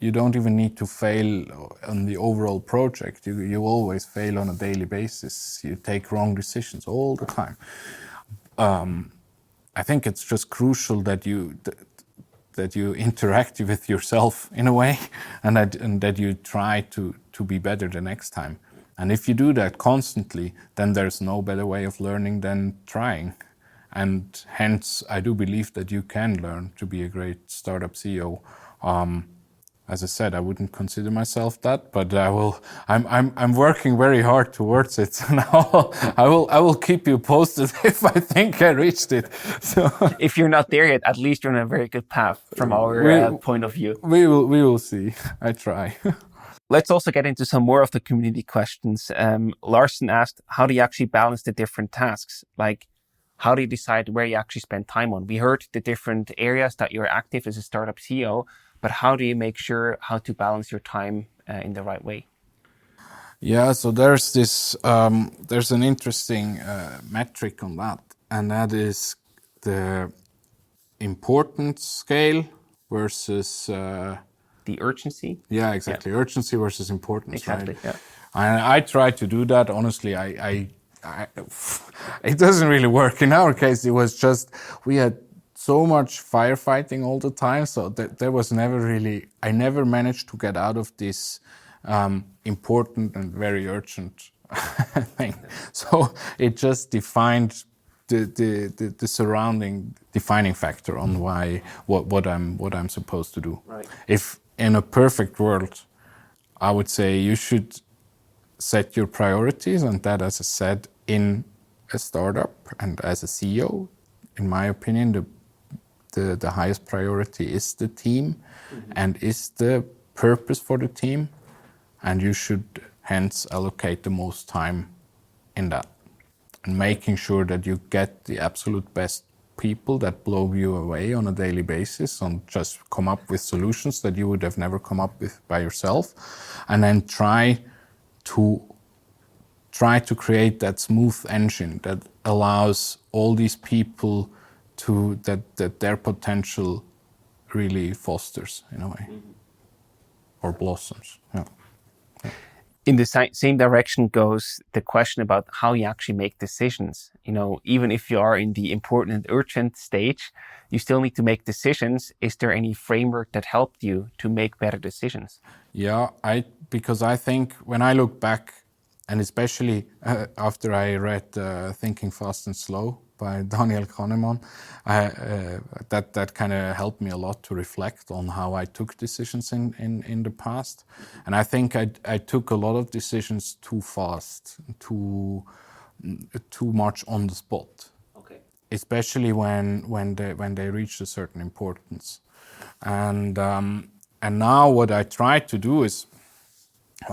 you don't even need to fail on the overall project. You always fail on a daily basis. You take wrong decisions all the time. I think it's just crucial that you interact with yourself in a way, and that you try to be better the next time. And if you do that constantly, then there's no better way of learning than trying. And hence, I do believe that you can learn to be a great startup CEO. As I said, I wouldn't consider myself that, but I will. I'm working very hard towards it. And I will keep you posted if I think I reached it. So if you're not there yet, at least you're on a very good path from our point of view. We will see. I try. Let's also get into some more of the community questions. Larson asked, how do you actually balance the different tasks? Like, how do you decide where you actually spend time on? We heard the different areas that you're active as a startup CEO, but how do you make sure how to balance your time in the right way? Yeah, so there's there's an interesting metric on that, and that is the importance scale versus the urgency. Yeah, exactly. Yeah. Urgency versus importance. Exactly. Right? Yeah. I try to do that. Honestly, it doesn't really work. In our case, it was just we had so much firefighting all the time, so there was never really. I never managed to get out of this important and very urgent thing. So it just defined the surrounding defining factor on what I'm supposed to do. Right. If in a perfect world, I would say you should set your priorities, and that, as I said, in a startup and as a CEO, in my opinion, the highest priority is the team and is the purpose for the team, and you should hence allocate the most time in that, and making sure that you get the absolute best people that blow you away on a daily basis and just come up with solutions that you would have never come up with by yourself, and then try to create that smooth engine that allows all these people that their potential really fosters in a way, or blossoms. Yeah. In the same direction goes the question about how you actually make decisions. Even if you are in the important and urgent stage, you still need to make decisions. Is there any framework that helped you to make better decisions? Yeah, because I think when I look back, and especially after I read Thinking Fast and Slow by Daniel Kahneman, that kind of helped me a lot to reflect on how I took decisions in the past. And I think I took a lot of decisions too fast, too much on the spot. Okay. Especially when they reached a certain importance. And now what I try to do is,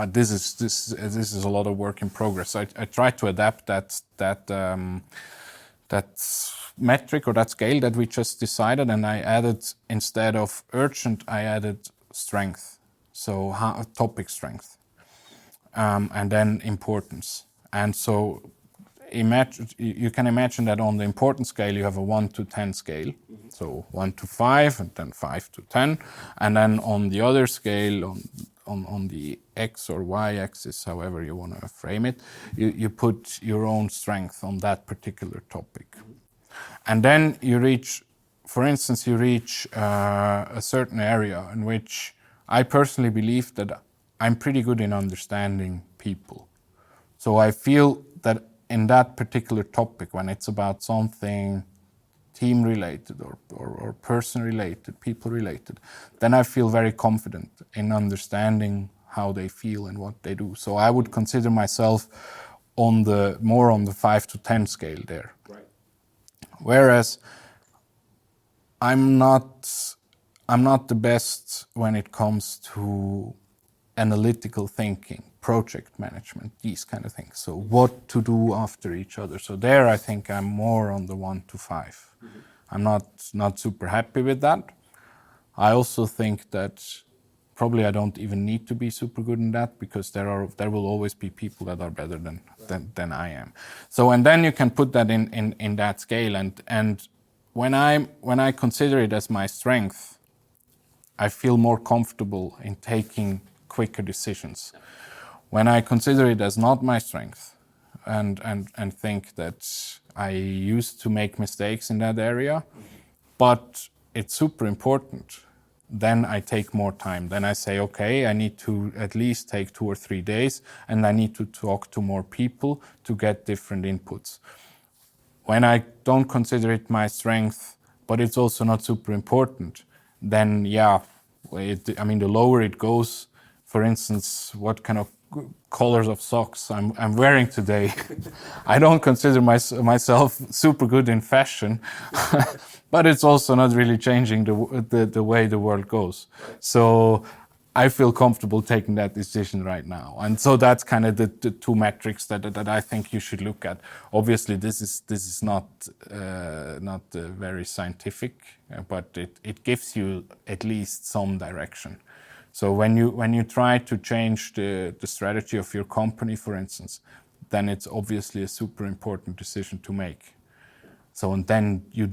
this is a lot of work in progress. I try to adapt that metric or that scale that we just decided, and I added, instead of urgent, I added strength. So topic strength, and then importance. And so you can imagine that on the importance scale you have a 1 to 10 scale. So 1 to 5 and then 5 to 10. And then on the other scale, on the X or Y axis, however you want to frame it, you put your own strength on that particular topic. And then you reach, for instance, a certain area in which I personally believe that I'm pretty good in understanding people. So I feel that in that particular topic, when it's about something team related or person related, people related, then I feel very confident in understanding how they feel and what they do. So I would consider myself more on the 5 to 10 scale there. Right. Whereas I'm not the best when it comes to analytical thinking, project management, these kind of things. So what to do after each other. So there I think I'm more on the 1 to 5. Mm-hmm. I'm not super happy with that. I also think that probably I don't even need to be super good in that, because there will always be people that are better than I am. So, and then you can put that in that scale, and when I consider it as my strength, I feel more comfortable in taking quicker decisions. When I consider it as not my strength, and think that I used to make mistakes in that area, but it's super important, then I take more time. Then I say, okay, I need to at least take 2 or 3 days, and I need to talk to more people to get different inputs. When I don't consider it my strength, but it's also not super important, then the lower it goes, for instance, what kind of colors of socks I'm wearing today. I don't consider myself super good in fashion, but it's also not really changing the way the world goes. So I feel comfortable taking that decision right now. And so that's kind of the 2 metrics that I think you should look at. Obviously, this is not very scientific, but it gives you at least some direction. So when you try to change the strategy of your company, for instance, then it's obviously a super important decision to make. So, and then you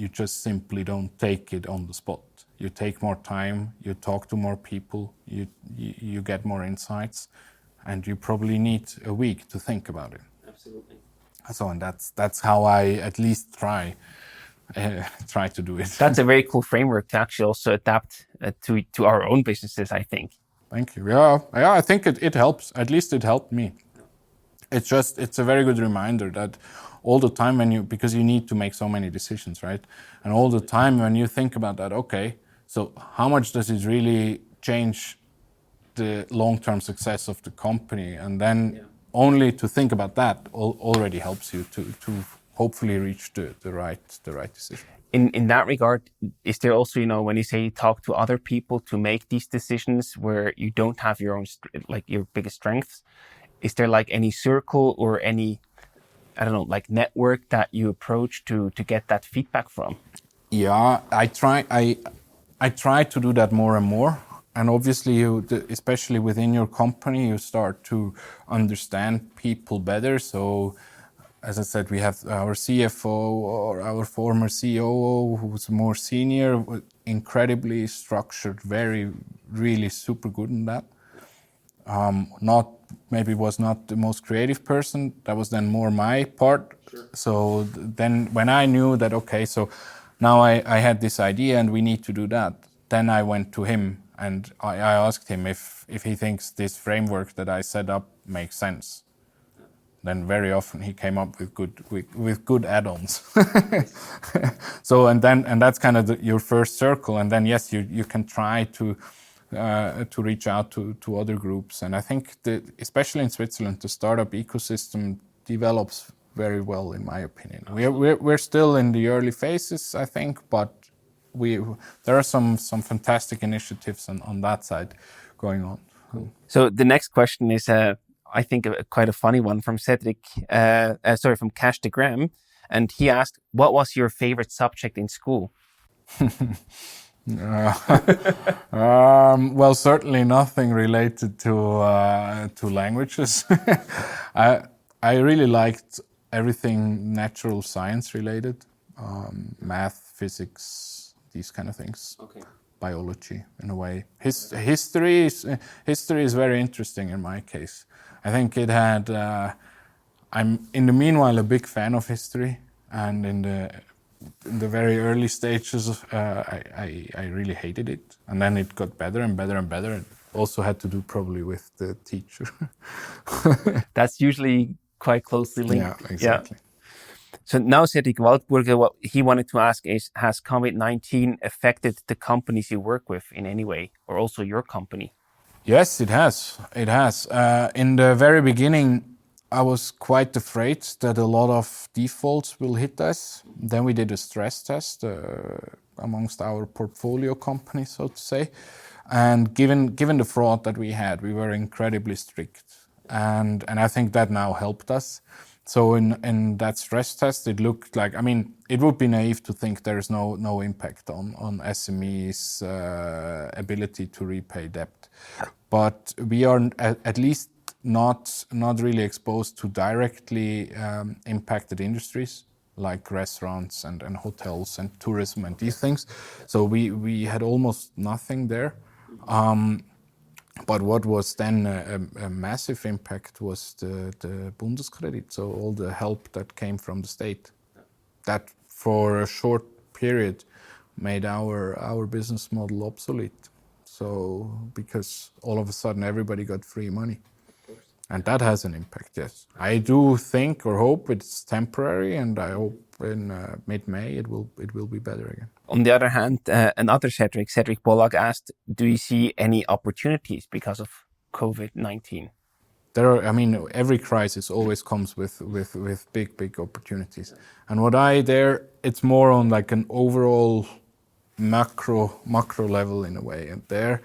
just simply don't take it on the spot. You take more time, you talk to more people, you get more insights, and you probably need a week to think about it. Absolutely. So, and that's how I at least try to do it. That's a very cool framework to actually also adapt to our own businesses, I think. Thank you. Yeah, I think it helps. At least it helped me. It's a very good reminder that all the time because you need to make so many decisions, right? And all the time when you think about that, okay, so how much does it really change the long-term success of the company? And then only to think about that already helps you to hopefully reach the right decision. In that regard, is there also, when you say you talk to other people to make these decisions where you don't have your own, your biggest strengths, is there like any circle or any, I don't know, like network that you approach to get that feedback from? Yeah, I try to do that more and more. And obviously, especially within your company, you start to understand people better. So, as I said, we have our CFO or our former COO, who's more senior, incredibly structured, really super good in that. Was not the most creative person. That was then more my part. Sure. So then when I knew that, okay, so now I had this idea and we need to do that, then I went to him and I asked him if he thinks this framework that I set up makes sense. Then very often he came up with good add-ons. So and that's kind of your first circle, and then yes, you can try to reach out to other groups. And I think that especially in Switzerland, the startup ecosystem develops very well, in my opinion. We're still in the early phases, I think, but there are some fantastic initiatives on that side going on. So the next question is, I think, quite a funny one from Cedric. From Cash to Graham, and he asked, "What was your favorite subject in school?" Well, certainly nothing related to languages. I really liked everything natural science related, math, physics, these kind of things. Okay. Biology, in a way. History is very interesting in my case. I think it had. I'm in the meanwhile a big fan of history, and in the very early stages, I really hated it, and then it got better and better and better. It also had to do probably with the teacher. That's usually quite closely linked. Yeah, exactly. Yeah. So now Cedric Waldburger, what he wanted to ask is, has COVID-19 affected the companies you work with in any way, or also your company? Yes, it has. It has. In the very beginning, I was quite afraid that a lot of defaults will hit us. Then we did a stress test amongst our portfolio companies, so to say. And given the fraud that we had, we were incredibly strict. And I think that now helped us. So in that stress test, it looked like, I mean, it would be naive to think there is no impact on SMEs' ability to repay debt. But we are at least not really exposed to directly impacted industries like restaurants and hotels and tourism and these things. So we had almost nothing there. But what was then a massive impact was the Bundeskredit, so all the help that came from the state. That for a short period made our business model obsolete. So because all of a sudden everybody got free money. And that has an impact, yes. I do think or hope it's temporary, and I hope in mid-May it will be better again. On the other hand, another Cedric Bollag asked, do you see any opportunities because of COVID-19? There are, I mean, every crisis always comes with big opportunities. And it's more on like an overall macro level in a way. And there,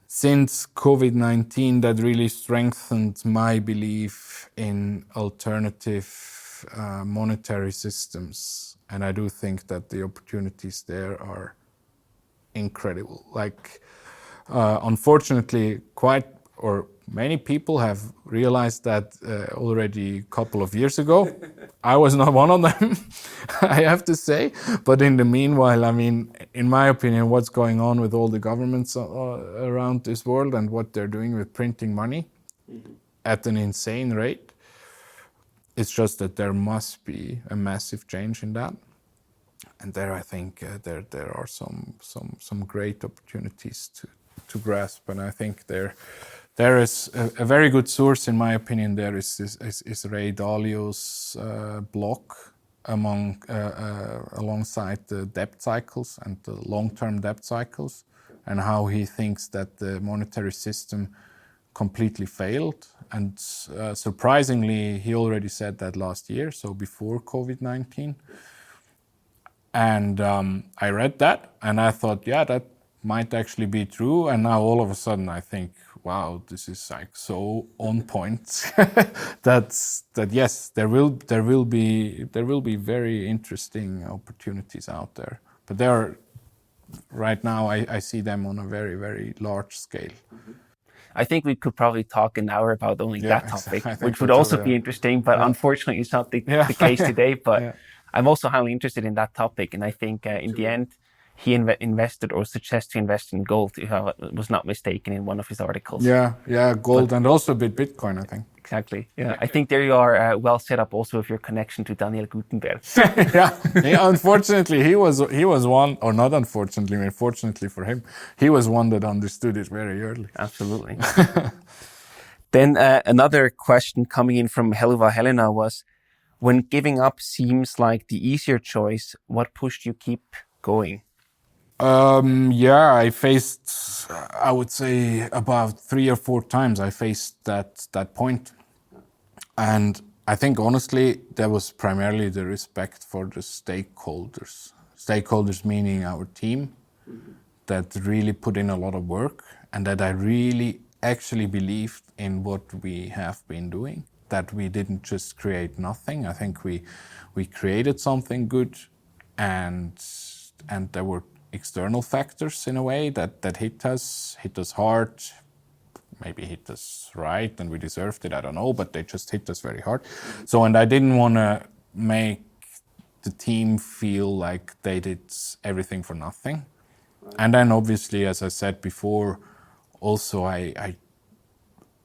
since COVID-19, that really strengthened my belief in alternative monetary systems. And I do think that the opportunities there are incredible. Like, unfortunately, many people have realized that already a couple of years ago. I was not one of them, I have to say. But in the meanwhile, I mean, in my opinion, what's going on with all the governments around this world and what they're doing with printing money at an insane rate, it's just that there must be a massive change in that. And there, I think there are some great opportunities to grasp. And I think there is a very good source, in my opinion. There is Ray Dalio's blog alongside the debt cycles and the long-term debt cycles, and how he thinks that the monetary system completely failed. And surprisingly, he already said that last year, so before COVID-19. And I read that and I thought, yeah, that might actually be true. And now all of a sudden I think, wow, this is like so on point that yes, there will be very interesting opportunities out there. But right now I see them on a very, very large scale. I think we could probably talk an hour about only that topic, which would also be interesting, but unfortunately it's not the case today. But I'm also highly interested in that topic, and I think in the end, he invested or suggested to invest in gold, if I was not mistaken, in one of his articles. Yeah, gold and also a bit Bitcoin, I think. Exactly. Yeah, I think there you are well set up also with your connection to Daniel Gutenberg. yeah. Unfortunately, he was one, or not unfortunately, I mean, fortunately for him, he was one that understood it very early. Absolutely. Then another question coming in from Helena was, when giving up seems like the easier choice, what pushed you keep going? I faced, I would say about 3 or 4 times I faced that point. And I think honestly, there was primarily the respect for the stakeholders. Stakeholders meaning our team that really put in a lot of work and that I really actually believed in what we have been doing. That we didn't just create nothing. I think we created something good, and there were external factors in a way that hit us hard, maybe hit us right, and we deserved it. I don't know, but they just hit us very hard. So, and I didn't want to make the team feel like they did everything for nothing. And then obviously, as I said before, also I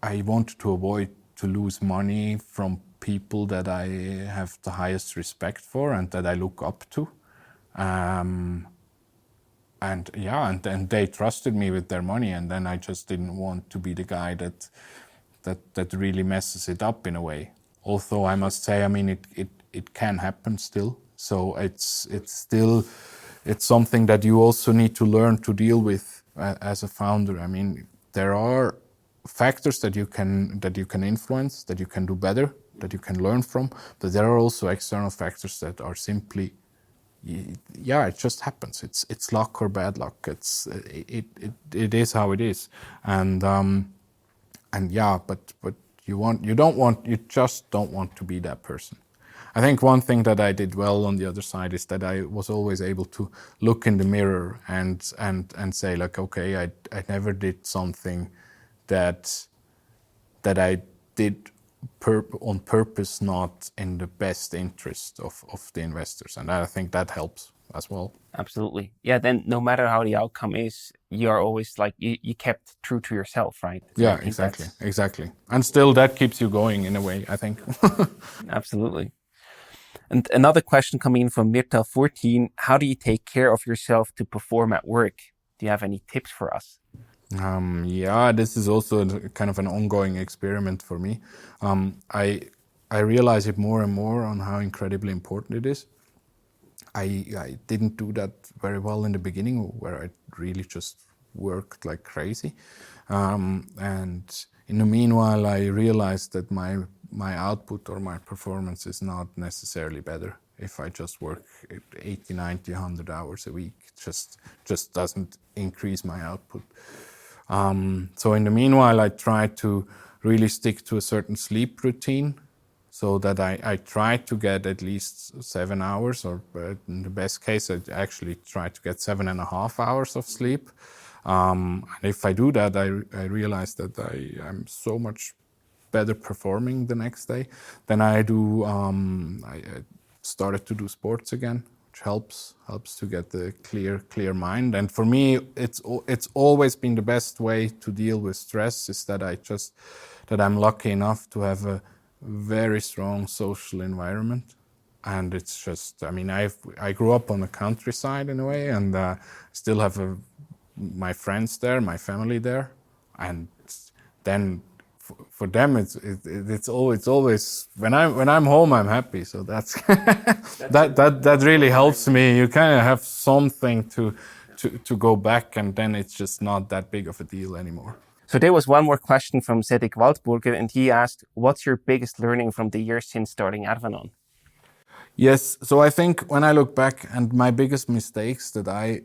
wanted to avoid to lose money from people that I have the highest respect for and that I look up to. And they trusted me with their money, and then I just didn't want to be the guy that really messes it up in a way. Although I must say, I mean, it can happen still. So it's something that you also need to learn to deal with as a founder. I mean, there are factors that you can influence, that you can do better, that you can learn from, but there are also external factors that are simply, yeah, it just happens. It's luck or bad luck. It is how it is, and yeah, but you just don't want to be that person. I think one thing that I did well on the other side is that I was always able to look in the mirror and say, like, okay, I never did something that I did on purpose, not in the best interest of the investors, and I think that helps as well. Absolutely. Yeah, then no matter how the outcome is, you're always like, you kept true to yourself, right? So Yeah, exactly. And still that keeps you going in a way, I think. Absolutely. And another question coming in from Mirta14, how do you take care of yourself to perform at work? Do you have any tips for us? Yeah, this is also kind of an ongoing experiment for me. I realize it more and more on how incredibly important it is. I didn't do that very well in the beginning, where I really just worked like crazy. And in the meanwhile, I realized that my output or my performance is not necessarily better if I just work 80, 90, 100 hours a week. It just doesn't increase my output. So in the meanwhile, I try to really stick to a certain sleep routine, so that I try to get at least 7 hours, or in the best case, I actually try to get 7.5 hours of sleep. And if I do that, I realize that I'm so much better performing the next day. Then I started to do sports again, which helps to get the clear mind. And for me, it's always been the best way to deal with stress, is that I'm lucky enough to have a very strong social environment. And it's just, I mean, I grew up on the countryside in a way, and still have my friends there, my family there, and then for them it's always when I'm home, I'm happy. So that's that really helps me. You kind of have something to go back, and then it's just not that big of a deal anymore. So there was one more question from Cedric Waldburger, and he asked, what's your biggest learning from the year since starting Advanon? Yes, so I think when I look back, and my biggest mistakes that I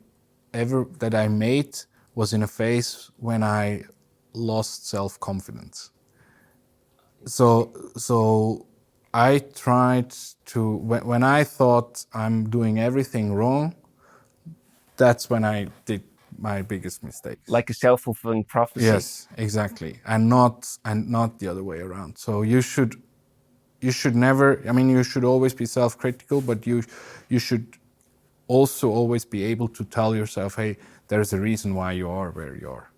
made was in a phase when I lost self-confidence. So I tried to, when I thought I'm doing everything wrong, that's when I did my biggest mistakes. Like a self-fulfilling prophecy. Yes, exactly, and not the other way around. So you should never. I mean, you should always be self-critical, but you should also always be able to tell yourself, hey, there's a reason why you are where you are,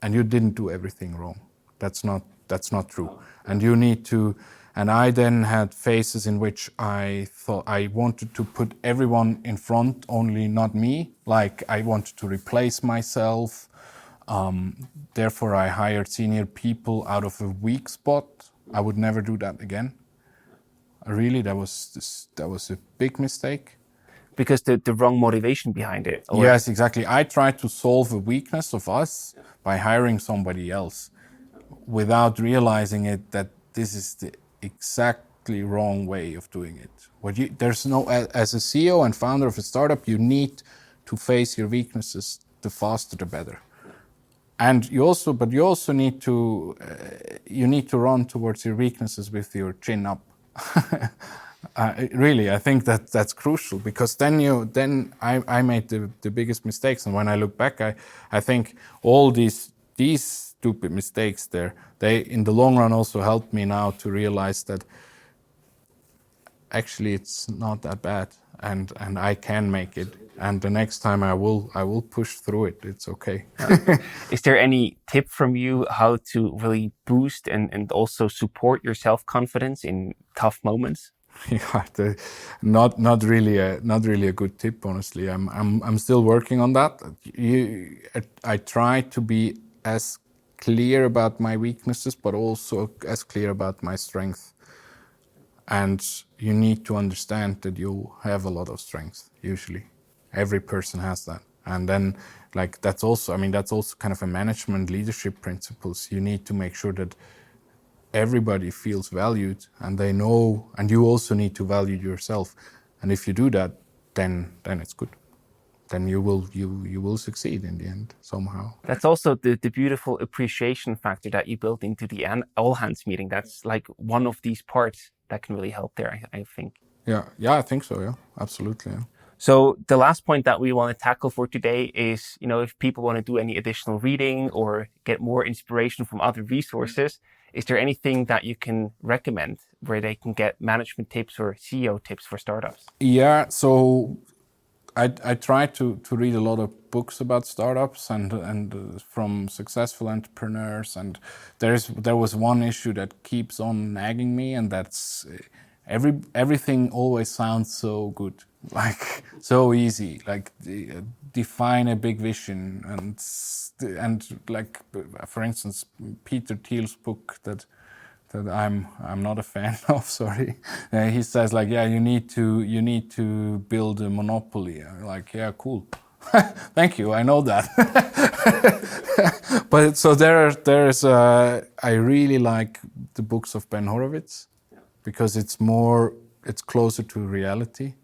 and you didn't do everything wrong. That's not true, and you need to. And I then had phases in which I thought I wanted to put everyone in front, only not me. Like I wanted to replace myself. Therefore, I hired senior people out of a weak spot. I would never do that again. Really, that was a big mistake. Because the wrong motivation behind it. Or... Yes, exactly. I tried to solve a weakness of us by hiring somebody else, without realizing it that this is the exactly wrong way of doing it. As a CEO and founder of a startup, you need to face your weaknesses. The faster, the better. And you also need to run towards your weaknesses with your chin up. Really, I think that's crucial, because then I made the biggest mistakes, and when I look back, I think all these stupid mistakes they in the long run also helped me now to realize that actually it's not that bad, and I can make it, and the next time I will push through it. It's okay. Is there any tip from you how to really boost and also support your self-confidence in tough moments? Yeah, not really a good tip, honestly. I'm still working on that. I try to be as clear about my weaknesses, but also as clear about my strength. And you need to understand that you have a lot of strength. Usually, every person has that, And then like that's also kind of a management leadership principles. You need to make sure that everybody feels valued and they know, and you also need to value yourself. And if you do that, then it's good. Then you will succeed in the end somehow. That's also the beautiful appreciation factor that you built into the all hands meeting. That's like one of these parts that can really help there, I think. Yeah, I think so. Yeah, absolutely. Yeah. So the last point that we want to tackle for today is, if people want to do any additional reading or get more inspiration from other resources, is there anything that you can recommend where they can get management tips or CEO tips for startups? Yeah, so I try to read a lot of books about startups and from successful entrepreneurs, and there was one issue that keeps on nagging me, and that's everything always sounds so good, like so easy, like define a big vision and like for instance Peter Thiel's book that I'm not a fan of. Sorry, he says like, yeah, you need to build a monopoly. I'm like, yeah, cool, thank you, I know that. But so there's I really like the books of Ben Horowitz because it's closer to reality.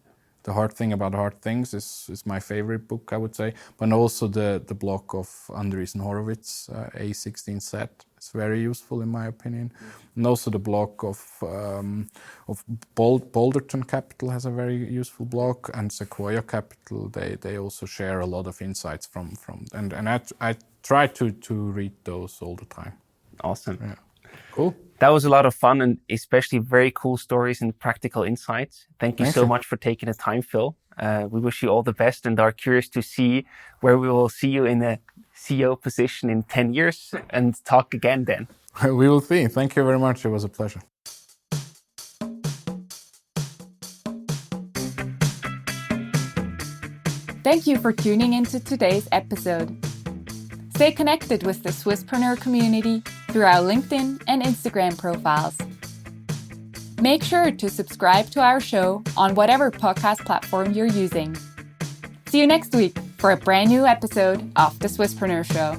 The Hard Thing About Hard Things is my favorite book, I would say. But also the blog of Andreessen Horowitz, A16Z. It's very useful in my opinion. And also the blog of Boulderton Capital has a very useful blog, and Sequoia Capital. They also share a lot of insights from and I try to read those all the time. Awesome. Yeah. Cool. That was a lot of fun and especially very cool stories and practical insights. Thank you so much for taking the time, Phil. We wish you all the best and are curious to see where we will see you in a CEO position in 10 years and talk again then. We will see. Thank you very much. It was a pleasure. Thank you for tuning into today's episode. Stay connected with the Swisspreneur community through our LinkedIn and Instagram profiles. Make sure to subscribe to our show on whatever podcast platform you're using. See you next week for a brand new episode of the Swisspreneur Show.